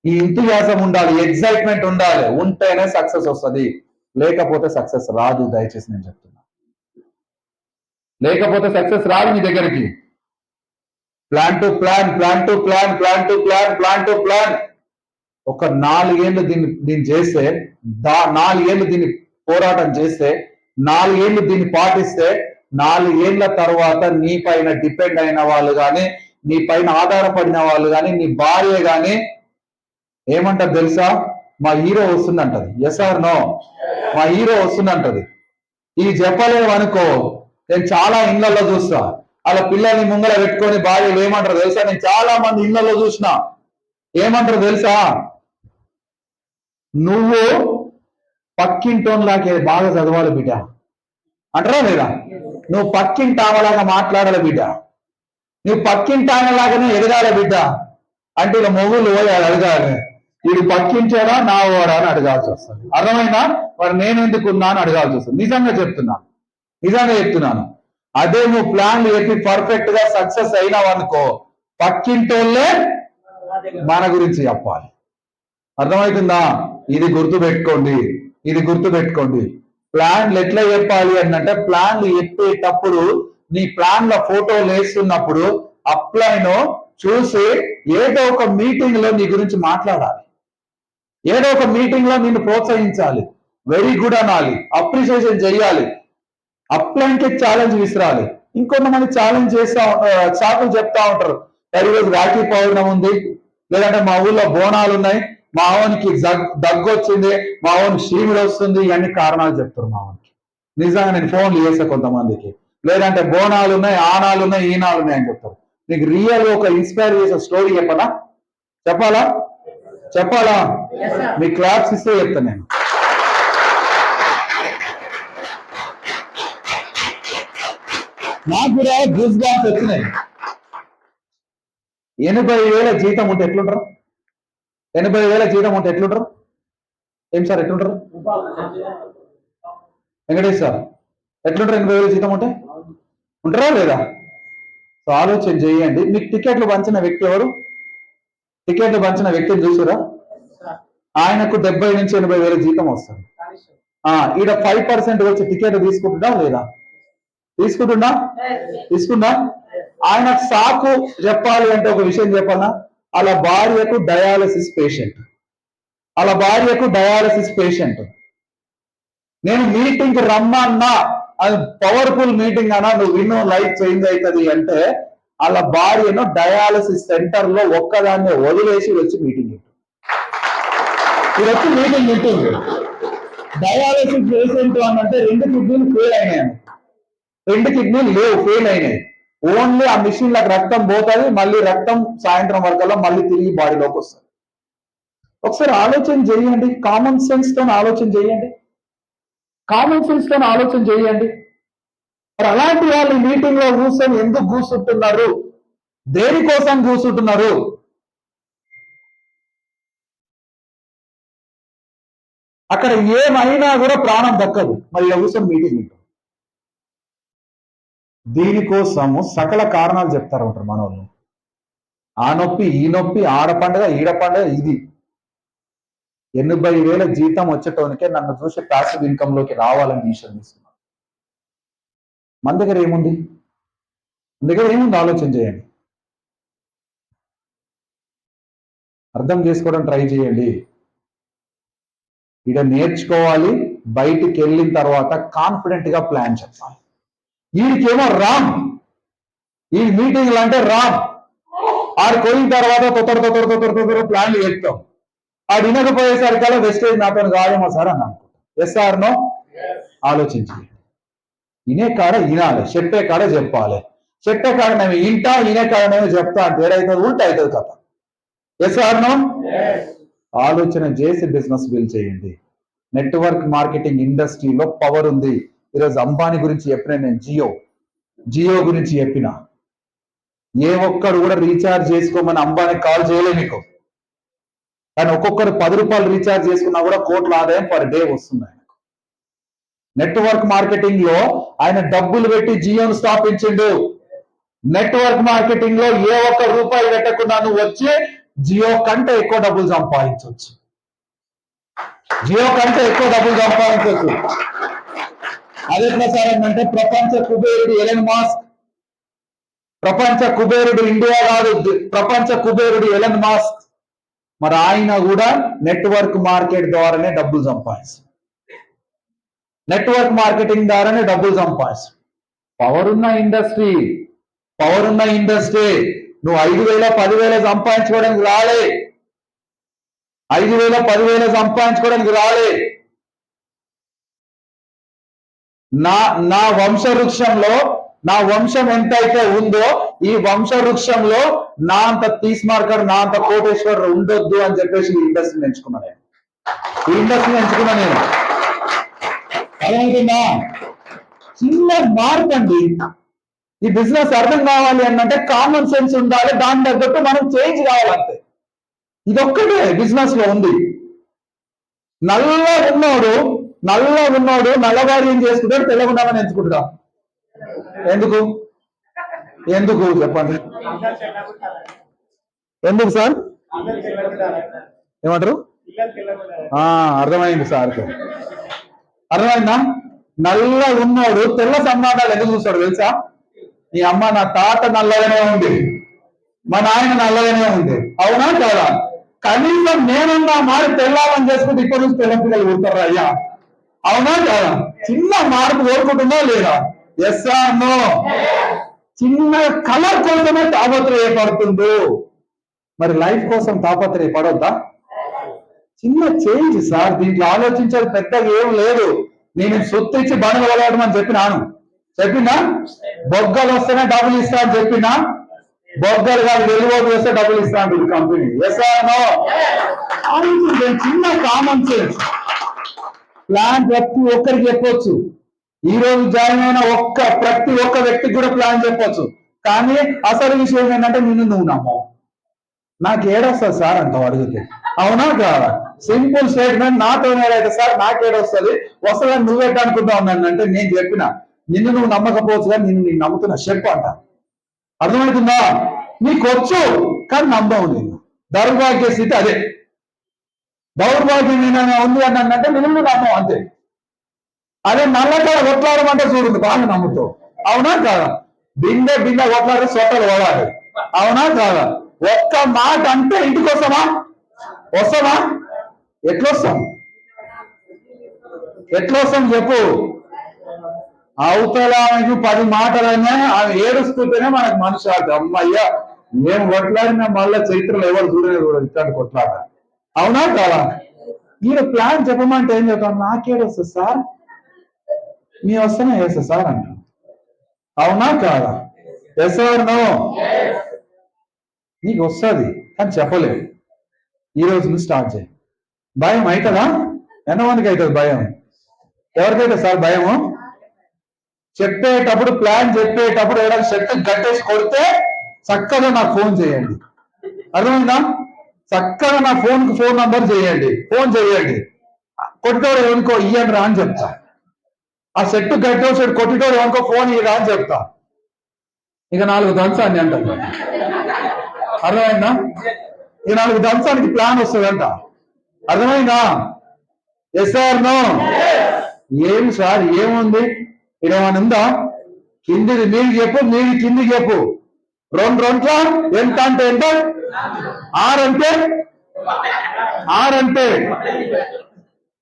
ఈ ఇంతియాసం ఉండాలి, ఎగ్జైట్మెంట్ ఉండాలి, ఉంటేనే సక్సెస్ వస్తుంది. లేకపోతే సక్సెస్ రాదు. దయచేసి నేను చెప్తున్నా, లేకపోతే సక్సెస్ రాదు నీ దగ్గరికి. Plan to plan. ఒక 4 ఏళ్ళు దీన్ని చేస్తే, 4 ఏళ్ళు దీన్ని పోరాటం చేస్తే, 4 ఏళ్ళు దీన్ని పాటిస్తే, 4 ఏళ్ల తర్వాత నీ పైన డిపెండ్ అయిన వాళ్ళు కానీ, నీ పైన ఆధారపడిన వాళ్ళు కానీ, నీ భార్య కానీ ఏమంటారు తెలుసా? మా హీరో వస్తుందంటది. Yes or no? మా హీరో వస్తుందంటది. ఇది చెప్పలేము అనుకో, నేను చాలా ఇళ్లలో చూస్తా, అలా పిల్లల్ని ముంగల పెట్టుకొని భార్యలు ఏమంటారు తెలుసా? నేను చాలా మంది ఇళ్లలో చూసిన, ఏమంటారు తెలుసా? నువ్వు పక్కింటోన్లాగే బాగా చదవాలి బిడ్డ అంటారా లేదా? నువ్వు పక్కింటామలాగా మాట్లాడాలి బిడ్డ, నువ్వు పక్కింటామలాగానే ఎదగాలి బిడ్డ అంటే ఇలా మొగుళ్ళు పోయి అడగాలి, వీడు పక్కించాడా నా వాడా అని అడగాల్సి వస్తుంది. అర్థమైనా మరి నేను ఎందుకున్నా అని అడగాల్సి వస్తుంది. నిజంగా చెప్తున్నాను. అదే నువ్వు ప్లాన్లు చెప్పి పర్ఫెక్ట్ గా సక్సెస్ అయినావు అనుకో, పక్కింటోళ్ళే మన గురించి చెప్పాలి. అర్థమవుతుందా? ఇది గుర్తుపెట్టుకోండి. ప్లాన్లు ఎట్లా చెప్పాలి అంటే, ప్లాన్లు చెప్పేటప్పుడు నీ ప్లాన్ల ఫోటోలు వేస్తున్నప్పుడు అప్లైన్ చూసి ఏదో ఒక మీటింగ్ లో నీ గురించి మాట్లాడాలి, ఏదో ఒక మీటింగ్ లో నిన్ను ప్రోత్సహించాలి, వెరీ గుడ్ అనాలి, అప్రిషియేషన్ చేయాలి, అప్లైన్ కి ఛాలెంజ్ విసిరాలి. ఇంకొంతమంది ఛాలెంజ్ సాకులు చెప్తా ఉంటారు. ఈరోజు రాఖీ పౌర్ణమి ఉంది, లేదంటే మా ఊళ్ళో బోనాలు ఉన్నాయి, మా ఆవునికి దగ్గు వచ్చింది, మా ఆవునికి శీముడు వస్తుంది, ఇవన్నీ కారణాలు చెప్తారు మా ఆవునికి. నిజంగా నేను ఫోన్లు చేసా కొంతమందికి, లేదంటే బోనాలు ఉన్నాయి, ఆనాలు ఉన్నాయి, ఈనాలు ఉన్నాయి అని చెప్తారు. నీకు రియల్ ఒక ఇన్స్పైర్ చేసే స్టోరీ చెప్పాలా? మీ క్లాప్స్ ఇస్తే చెప్తాను నేను. నాకు కూడా గూస్ బాంబ్స్ వచ్చినాయి. 80,000 జీతం ఉంటే ఎట్లుంటారు? 80,000 జీతం ఉంటే ఎట్లుంటారు? ఏం సార్ ఎట్లుంటారు? వెంకటేష్ సార్ ఎట్లుంటారు? 80,000 జీతం ఉంటే ఉంటారా లేదా? సో ఆలోచన చేయండి. మీకు టికెట్లు పంచిన వ్యక్తి ఎవరు? టికెట్లు పంచిన వ్యక్తిని చూసారా? ఆయనకు 70 నుంచి 80,000 జీతం వస్తుంది. ఈడ 5% వచ్చి టికెట్ తీసుకుంటున్నా లేదా? తీసుకుంటా. ఆయన సాకు చెప్పాలి అంటే ఒక విషయం చెప్పాలా, అలా భార్యకు డయాలసిస్ పేషెంట్. నేను మీటింగ్ రమ్మన్నా, అది పవర్ఫుల్ మీటింగ్ అన్నా, నువ్వు విను, లైఫ్ చేంజ్ అవుతుంది అంటే, అలా భార్యను డయాలసిస్ సెంటర్ లో ఒక్కదాన్ని వదిలేసి వచ్చి మీటింగ్ ఉంటుంది. డయాలసిస్ పేషెంట్ అని అంటే 2 కిడ్నీలు ఫెయిల్ అయినాయి, 2 కిడ్నీలు లేవు, ఫెయిల్ అయినాయి. ఓన్లీ ఆ మిషన్లకు రక్తం పోతుంది, మళ్ళీ రక్తం సాయంత్రం వరకల్లా మళ్ళీ తిరిగి బాడీలోకి వస్తుంది. ఒకసారి ఆలోచన చేయండి, కామన్ సెన్స్ తో ఆలోచన చేయండి. మరి అలాంటి వాళ్ళు మీటింగ్ లో కూర్చొని ఎందుకు కూర్చుంటున్నారు? దేనికోసం కూర్చుంటున్నారు? అక్కడ ఏమైనా కూడా ప్రాణం దక్కదు, మరి కూర్చొని మీటింగ్ ఉంటుంది. దీనికోసము సకల కారణాలు చెప్తారు ఉంటారు మన వాళ్ళు. ఆ నొప్పి, ఈ నొప్పి, ఆడ పండుగ, ఈడ పండుగ. ఇది 80,000 జీతం వచ్చేటోనికే నన్ను చూసి ప్యాసివ్ ఇన్కమ్ లోకి రావాలని డిసిషన్ తీసుకున్నాను. మన దగ్గర ఏముంది? ఆలోచన చేయండి, అర్థం చేసుకోవడం ట్రై చేయండి. ఇక నేర్చుకోవాలి, బయటికి వెళ్ళిన తర్వాత కాన్ఫిడెంట్ గా ప్లాన్ చెప్పాలి. వీడికేమో రామ్, ఈ మీటింగ్లు అంటే రామ్, ఆడికి పోయిన తర్వాత తొత్తర ప్లాన్లు చెప్తాం. ఆడు వినకపోయేసరికల్లా వెస్టేజ్ నాతో కాదేమో సార్ అని అనుకుంటాం. Yes or no? ఆలోచించి వినే కాడ వినాలి, చెప్పే కాడ చెప్పాలి. చెప్పే కాడ నేను వింటా, వినే కాడ నేను చెప్తా అంటే ఏదైతుంది? ఉల్టా అవుతుంది కదా. Yes or no? ఆలోచన చేసి బిజినెస్ బిల్డ్ చేయండి. నెట్వర్క్ మార్కెటింగ్ ఇండస్ట్రీలో పవర్ ఉంది. ఈరోజు అంబానీ గురించి చెప్పిన నేను, జియో గురించి చెప్పిన, ఏ ఒక్కడు కూడా రీఛార్జ్ చేసుకోమని అంబానీ కాల్ చేయలే మీకు. కానీ ఒక్కొక్కరు 10 రూపాయలు రీఛార్జ్ చేసుకున్నా కూడా కోట్ల ఆదాయం పర్ డే వస్తుంది ఆయనకు. నెట్వర్క్ మార్కెటింగ్ లో ఆయన డబ్బులు పెట్టి జియోను స్థాపించిండు. నెట్వర్క్ మార్కెటింగ్ లో ఏ ఒక్క రూపాయి పెట్టకుండా నువ్వు వచ్చి జియో కంటే ఎక్కువ డబ్బులు సంపాదించవచ్చు. అదే ప్రసారం అంటే ప్రపంచ కుబేరుడు ఎలన్ మాస్క్, ప్రపంచ కుబేరుడు ఇండియా కాదు, ప్రపంచ కుబేరుడు ఎలన్ మాస్క్. మరి ఆయన కూడా నెట్వర్క్ మార్కెట్ ద్వారానే డబ్బులు సంపాదిస్తాడు. నెట్వర్క్ మార్కెటింగ్ ద్వారానే డబ్బులు సంపాదిస్తాడు. పవర్ ఉన్న ఇండస్ట్రీ. నువ్వు 5,000 10,000 సంపాదించుకోవడానికి రాలే. 5,000 10,000 సంపాదించుకోవడానికి రాలే. నా వంశవృక్షంలో, నా వంశం ఎంతైతే ఉందో, ఈ వంశవృక్షంలో నా అంత తీస్మార్కర్, నా అంత కోటేశ్వర్ ఉండొద్దు అని చెప్పేసి ఈ ఇండస్ట్రీని ఎంచుకున్నా నేను. అదేంటన్నా చిన్న మార్పు అండి. ఈ బిజినెస్ అర్థం కావాలి అంటే కామన్ సెన్స్ ఉండాలి, దాని తగ్గట్టు మనం చేంజ్ కావాలంతే. ఇదొక్కటే బిజినెస్ లో ఉంది. నల్లగా ఉన్నోడు నల్లవారి ఏం చేసుకుంటాడు, తెల్లగుండాలని ఎంచుకుంటాడా? ఎందుకు ఎందుకు చెప్పండి, ఎందుకు సార్? ఏమంటారు? అర్థమైంది సార్, అర్థమైందా? నల్ల ఉన్నోడు తెల్ల సంబంధాలు ఎందుకు చూస్తాడు తెలుసా? నీ అమ్మ నా తాత నల్లగానే ఉంది, మా నాయన నల్లగానే ఉంది, అవునా కాదా? కనీసం నేనున్నా మారి తెల్లాలని చేసుకుంటే ఇప్పటి నుంచి తెల్ల పిల్లలు పుడతారా అయ్యా? అవునా కాదా? చిన్న మార్పు కోరుకుంటుందా లేదా? Yes or no? చిన్న కలర్ కోసమే తాపత్రయపడుతుందో, మరి లైఫ్ కోసం తాపత్రయపడొద్దా? చిన్న చేంజ్ సార్, దీంట్లో ఆలోచించేది పెద్దగా ఏం లేదు. నేను సొత్తు ఇచ్చి బండ్లు వెళ్ళాడమని చెప్పినా బొగ్గలు వస్తేనే డబ్బులు ఇస్తా అని చెప్పినా, బొగ్గలు కాదు వెలువోటు వస్తే డబ్బులు ఇస్తా అంటుంది కంపెనీ. Yes or no? చిన్న కామన్ సెన్స్ ప్లాన్ ప్రతి ఒక్కరికి చెప్పొచ్చు. ఈ రోజు జాయిన్ అయిన ప్రతి ఒక్క వ్యక్తికి కూడా ప్లాన్ చెప్పొచ్చు. కానీ అసలు విషయం ఏంటంటే నువ్వు నమ్మవు. నాకు ఏడొస్తుంది సార్ అంటావు అడిగితే, అవునా కాదా? సింపుల్ స్టేట్మెంట్, నాతో ఏడైతే సార్ నాకేడొస్తుంది, వస్తుందని నువ్వెట్ట అనుకుంటావు అంటే నేను చెప్పిన నిన్ను నువ్వు నమ్మకపోవచ్చు కానీ నేను నమ్ముతున్నా చెప్పు అంట. అర్థమవుతుందా? నీకు వచ్చు కానీ నమ్మవు. నేను దౌర్భాగ్య స్థితి అదే. దౌర్భాగ్యం ఏమైనా ఉంది అని అంటే నిన్ను నమ్మవు అంతే. అదే నల్లకాయ కొట్లాడమంటే చూడండి బాగా నమ్ముతావు, అవునా కాదా? బిందె కొట్లాడి సొట్టలు పోవాలి, అవునా కాదా? ఒక్క మాట అంటే ఇంటికి వస్తామా? ఎట్లొస్తాం చెప్పు? అవతల 10 మాటలైనా ఆమె ఏడుస్తుంటేనే మనకు మనిషి అమ్మయ్యా మేము కొట్లాడినా మళ్ళా చరిత్రలో ఎవరు చూడలేదు ఇట్లాంటి కొట్లాట, అవునా కాదా? మీరు ప్లాన్ చెప్పమంటే ఏం చెప్తాం? నాకేడొస్తుంది సార్, మీ వస్తేనే వేస్తా సార్ అంటాం, అవునా కాదా? Yes or no? నీకు వస్తుంది కానీ చెప్పలేదు. ఈ రోజు నుంచి స్టార్ట్ చేయి. భయం అవుతుందా? ఎంతమందికి అవుతుంది భయం? ఎవరికైతే సార్ భయము? చెప్పేటప్పుడు ప్లాన్ చెప్పేటప్పుడు ఏదైనా చెట్టు గట్టేసి కొడితే చక్కగా నాకు ఫోన్ చేయండి, అర్థమైందా? చక్కగా నా ఫోన్ నంబర్ చేయండి, ఫోన్ చేయండి. కొట్టిటోడు ఎవరికో ఇయ్యండి రా అని చెప్తా. ఆ చెట్టు గట్టేసాడు కొట్టిటోడు ఎవరికో ఫోన్ ఇయ్యరా అని చెప్తా. ఇక 4 దంచాన్ని అంటారు, అర్థమైందా? ఈ 4 దంచానికి ప్లాన్ వస్తుందంట, అర్థమైందా? Yes or no? ఏమి సార్ ఏముంది? ఇదేమన్నా ఉందా? కిందిది మీకు చెప్పు, మీరు కిందికి చెప్పు. 2 రొంట్ల ఎంత అంటే ఎంత? 6 అంటే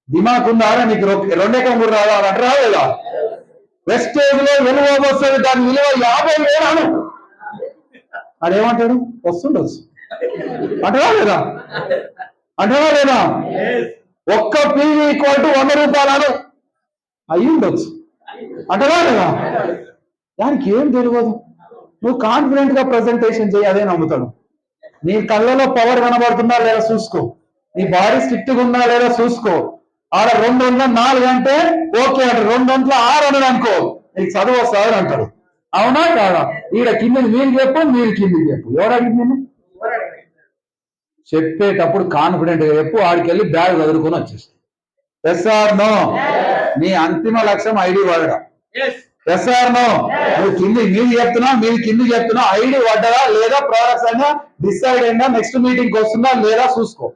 దిమాక్ ఉందా? నీకు 2 ఎకరం కూడా రావాలంటే రాలేదా? వెస్టేజ్ లో విలువ వస్తుంది, దాని విలువ 50,000. అదేమంటాడు? వస్తుండొచ్చు అంటరా లేదా? ఒక్క పీవీ ఈక్వల్ 100 రూపాయలు అయ్యి ఉండొచ్చు అంటరా లేదా? దానికి ఏం తెలియదు. నువ్వు కాన్ఫిడెంట్ గా ప్రెజెంటేషన్ చేయి, అదే నమ్ముతాడు. నీ కళ్ళలో పవర్ కనబడుతుందా లేదా చూసుకో, నీ బాడీ స్ట్రిక్ట్ గా ఉందా లేదా చూసుకో. ఆడ 204 అంటే ఓకే అంటే 206 అన్నాడు అనుకో, నీకు చదువు వస్తుంది అంటాడు, అవునా కాదా? ఈడ కిందికి మీరు చెప్పు, మీరు కిందికి చెప్పు. ఎవరు అడిగింది నేను? చెప్పేటప్పుడు కాన్ఫిడెంట్ గా చెప్పు, ఆడికి వెళ్ళి బ్యాగ్ వదులుకొని వచ్చేసి. Yes or no? నీ అంతిమ లక్ష్యం ఐడి వాడడం. Yes or no? నువ్వు మీరు కిందికి చెప్తున్నా, ఐడి పడ్డదా లేదా, ప్రోడక్ట్స్ అయినా డిసైడ్ అయినా, నెక్స్ట్ మీటింగ్ వస్తుందా లేదా చూసుకో,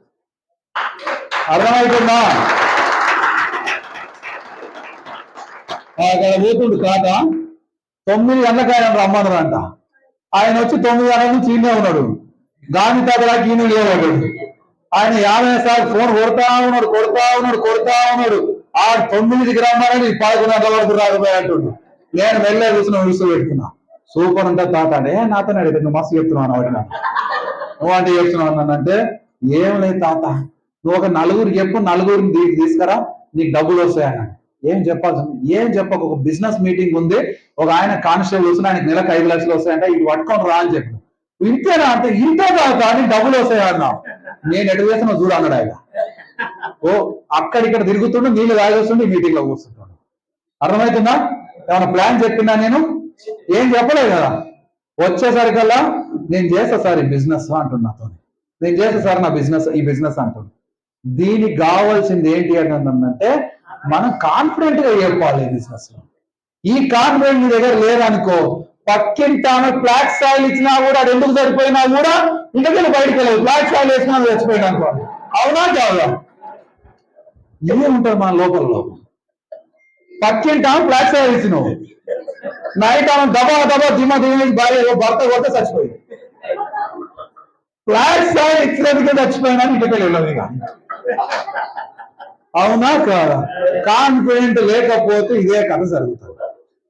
అర్థమవుతుందా? అక్కడ పోతుండు తాత 9 గంటలకు ఆయన రమ్మన్నారంట. ఆయన వచ్చి 9 గంటల నుంచి ఈయనే ఉన్నాడు. గాంధీ తాతలా ఈయన లేవాడు. ఆయన 50 సార్లు ఫోన్ కొడతా ఉన్నాడు. ఆ 9కి రమ్మని 11 గంటల వరకు రాకపోయా అంటుండు. నేను మెల్ల చూసి పెట్టుకున్నా. సూపర్ ఉంటా తాత అంటే నాతో అడిగితే నువ్వు మస్తు చెప్తున్నావు వాటి నువ్వు అంటే చెప్తున్నావు అంటే, ఏం లేదు తాత, నువ్వు ఒక 4 చెప్పు, 4 తీసుకురా, నీకు డబ్బులు వస్తాయన్నాడు. ఏం చెప్పకు, ఒక బిజినెస్ మీటింగ్ ఉంది, ఒక ఆయన కానిస్టేబుల్ వస్తుంది, ఆయనకు నెలకు 5 లక్షలు వస్తాయంటే ఇది పట్టుకొని రా అని చెప్పి. ఇంతేనా అంటే, ఇంతే తాత నీకు డబ్బులు వస్తాయన్నా. నేను ఎటు చేస్తున్నా చూడు అన్నాడు ఆయన. ఓ అక్కడిక్కడ తిరుగుతుండు, నీళ్ళు తాగేస్తుండే, మీటింగ్ లో కూర్చుంటాడు. అర్థమవుతుందా? ఏమైనా ప్లాన్ చెప్పిందా? నేను ఏం చెప్పలేదు కదా. వచ్చేసరికల్లా నేను చేస్తా సార్ ఈ బిజినెస్ అంటున్నాతో. నేను చేస్తా సార్ నా బిజినెస్ ఈ బిజినెస్ అంటాడు. దీనికి కావాల్సింది ఏంటి అని అంటే మనం కాన్ఫిడెంట్ గా చెప్పాలి బిజినెస్ లో. ఈ కాన్ఫిడెంట్ నీ దగ్గర లేదనుకో, పక్కింటి ఆమె ఫ్లాట్ సాయిల్ ఇచ్చినా కూడా అది ఎందుకు చచ్చిపోయినా కూడా ఇంటికి బయటకు వెళ్ళదు. ఫ్లాట్ సాయిల్ వేసినా చచ్చిపోయినా అనుకో, అవునా కాదా? ఇవే ఉంటుంది మన లోపల. పక్కింటి ఆమె ఫ్లాట్ సాయిల్ ఇచ్చినావు, నైట్ ఆమె దబా దబా దిమ దిమ భార్య భర్త కొడితే చచ్చిపోయింది. ఫ్లాట్ సాయిల్ ఇచ్చినందుకే చచ్చిపోయినా ఇంటికి వెళ్ళదు ఇక, అవునా కాదా? కాన్ఫిడెంట్ లేకపోతే ఇదే కథ జరుగుతుంది.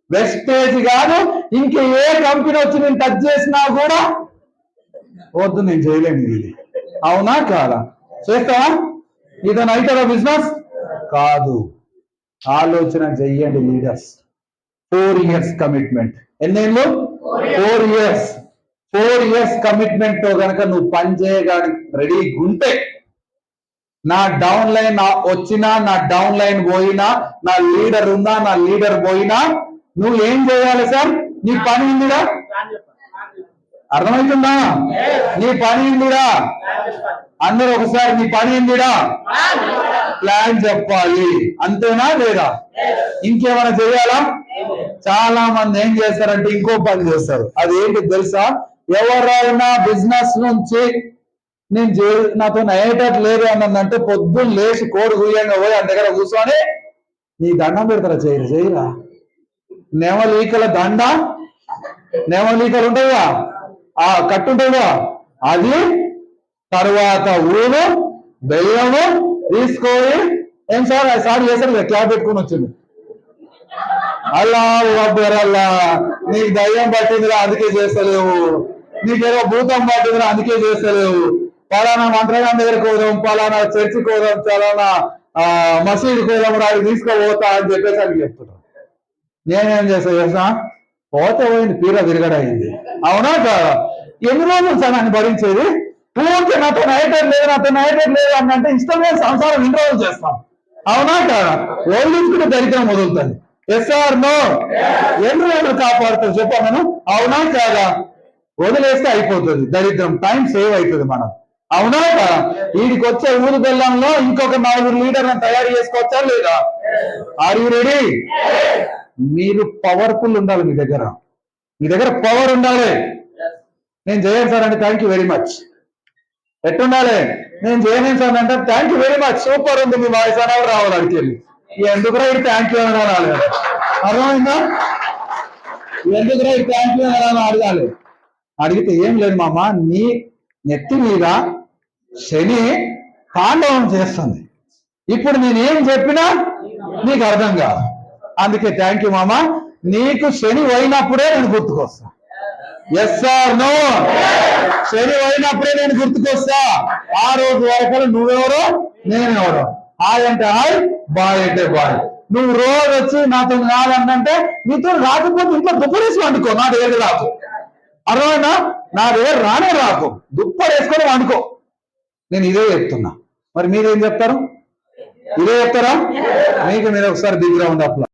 వెస్టేజ్ కాదు ఇంక ఏ కంపెనీ వచ్చి నేను టచ్ చేసినా కూడా వద్దు, నేను చేయలేను ఇది, అవునా కాదా? చేస్తావా? ఇతను అవుతారా బిజినెస్? కాదు. ఆలోచన చెయ్యండి లీడర్స్. 4 years commitment. ఎన్నేళ్ళు? 4 years. 4 years కమిట్మెంట్ తో కనుక నువ్వు పని చేయడానికి రెడీ ఉంటే, నా డౌన్ లైన్ వచ్చినా, నా డౌన్ లైన్ పోయినా, నా లీడర్ ఉన్నా, నా లీడర్ పోయినా, నువ్వు ఏం చేయాలి సార్? నీ పని ఉందిరా, అర్థమవుతుందా? నీ పని ఉందిరా, అందరూ ఒకసారి నీ పని ఉందిరా, ప్లాన్ చెప్పాలి, అంతేనా లేదా? ఇంకేమైనా చేయాలా? చాలా మంది ఏం చేస్తారంటే ఇంకో పని చేస్తారు. అది ఏంటి తెలుసా? ఎవరైనా బిజినెస్ నుంచి నేను నాతో అయ్యేటట్టు లేదు అన్నదంటే పొద్దున్న లేచి కోడి గుయ్యంగా పోయి ఆయన దగ్గర కూర్చొని నీ దండం పెడతారా? చేయరా? నెమలీకల దండ, నెమలీకలు ఉంటాయిగా, ఆ కట్టుంటాయిగా, అది తర్వాత ఊరు బెల్లము తీసుకొని, ఏం సార్ సార్ చేశారు కదా, క్యాబ్ పెట్టుకుని వచ్చింది. అల్లా అల్లా, నీకు దయ్యం పట్టిందిరా అందుకే చేస్తలేవు, నీకేదో భూతం పట్టిందిరా అందుకే చేస్తలేవు, పలానా మంత్రగాని దగ్గరికి పోదాం, పలానా చర్చికి పోదాం, పలానా మసీదుకి పోదాం, రాయి తీసుకోపోతా అని చెప్పేసి అని చెప్తున్నాను. నేనేం చేస్తా? పోతే పోయింది, పీర తిరగడయింది, అవునా కాదా? ఎన్ని రోజులు సార్ నన్ను భరించేది? పూర్తి నాతో నైటర్ లేదు అని అంటే ఇష్టమే సంసారం ఎన్ని రోజులు చేస్తాం, అవునా కాదా? వదిలించుకుంటే దరిద్రం వదులుతుంది. Yes or no? ఎన్ని రోజులు కాపాడుతుంది చెప్పాను, అవునా కాదా? వదిలేస్తే అయిపోతుంది దరిద్రం, టైం సేవ్ అవుతుంది మనం, అవునా కాదా? వీడికి వచ్చే ఊరు బెల్లంలో ఇంకొక 4 లీడర్లను తయారు చేసుకోవచ్చా లేదా? Are you ready? మీరు పవర్ఫుల్ ఉండాలి, మీ దగ్గర పవర్ ఉండాలి. నేను చేయను సార్ అంటే థ్యాంక్ యూ వెరీ మచ్. ఎట్టుండాలి? నేను చేయను సార్ అంటే thank you very much, super ఉంది మీ వాయిస్ అని రావాలి అడికెళ్ళి. ఎందుకురా ఇది థ్యాంక్ యూ అని రావాలి, అర్థమైందా? ఎందుకురా ఇది థ్యాంక్ యూ అని అడగాలి. అడిగితే ఏం లేదు మామ, నీ నెత్తి మీద శని తాండవం చేస్తుంది, ఇప్పుడు నేనేం చెప్పినా నీకు అర్థం కాదు, అందుకే థ్యాంక్ యూ మామ. నీకు శని అయినప్పుడే నేను గుర్తుకొస్తా. Yes or no? శని అయినప్పుడే నేను గుర్తుకొస్తా. ఆ రోజు వరకు నువ్వెవరో నేనెవరో, హాయ్ అంటే హాయ్, బాయ్ అంటే బాయ్. నువ్వు రోజు వచ్చి నాతో కాదంటే నీతో రాకపోతే ఇంట్లో దుప్పడేసి వండుకో, నా దగ్గర రాకు, అర్థమైనా? నా దగ్గర రానే రాకు, దుప్పడేసుకొని వండుకో. నేను ఇదే చెప్తున్నా. మరి మీరేం చెప్తారు? ఇదే చెప్తారా? మీకు మీరు ఒకసారి బిగ్ రౌండ్ అప్లా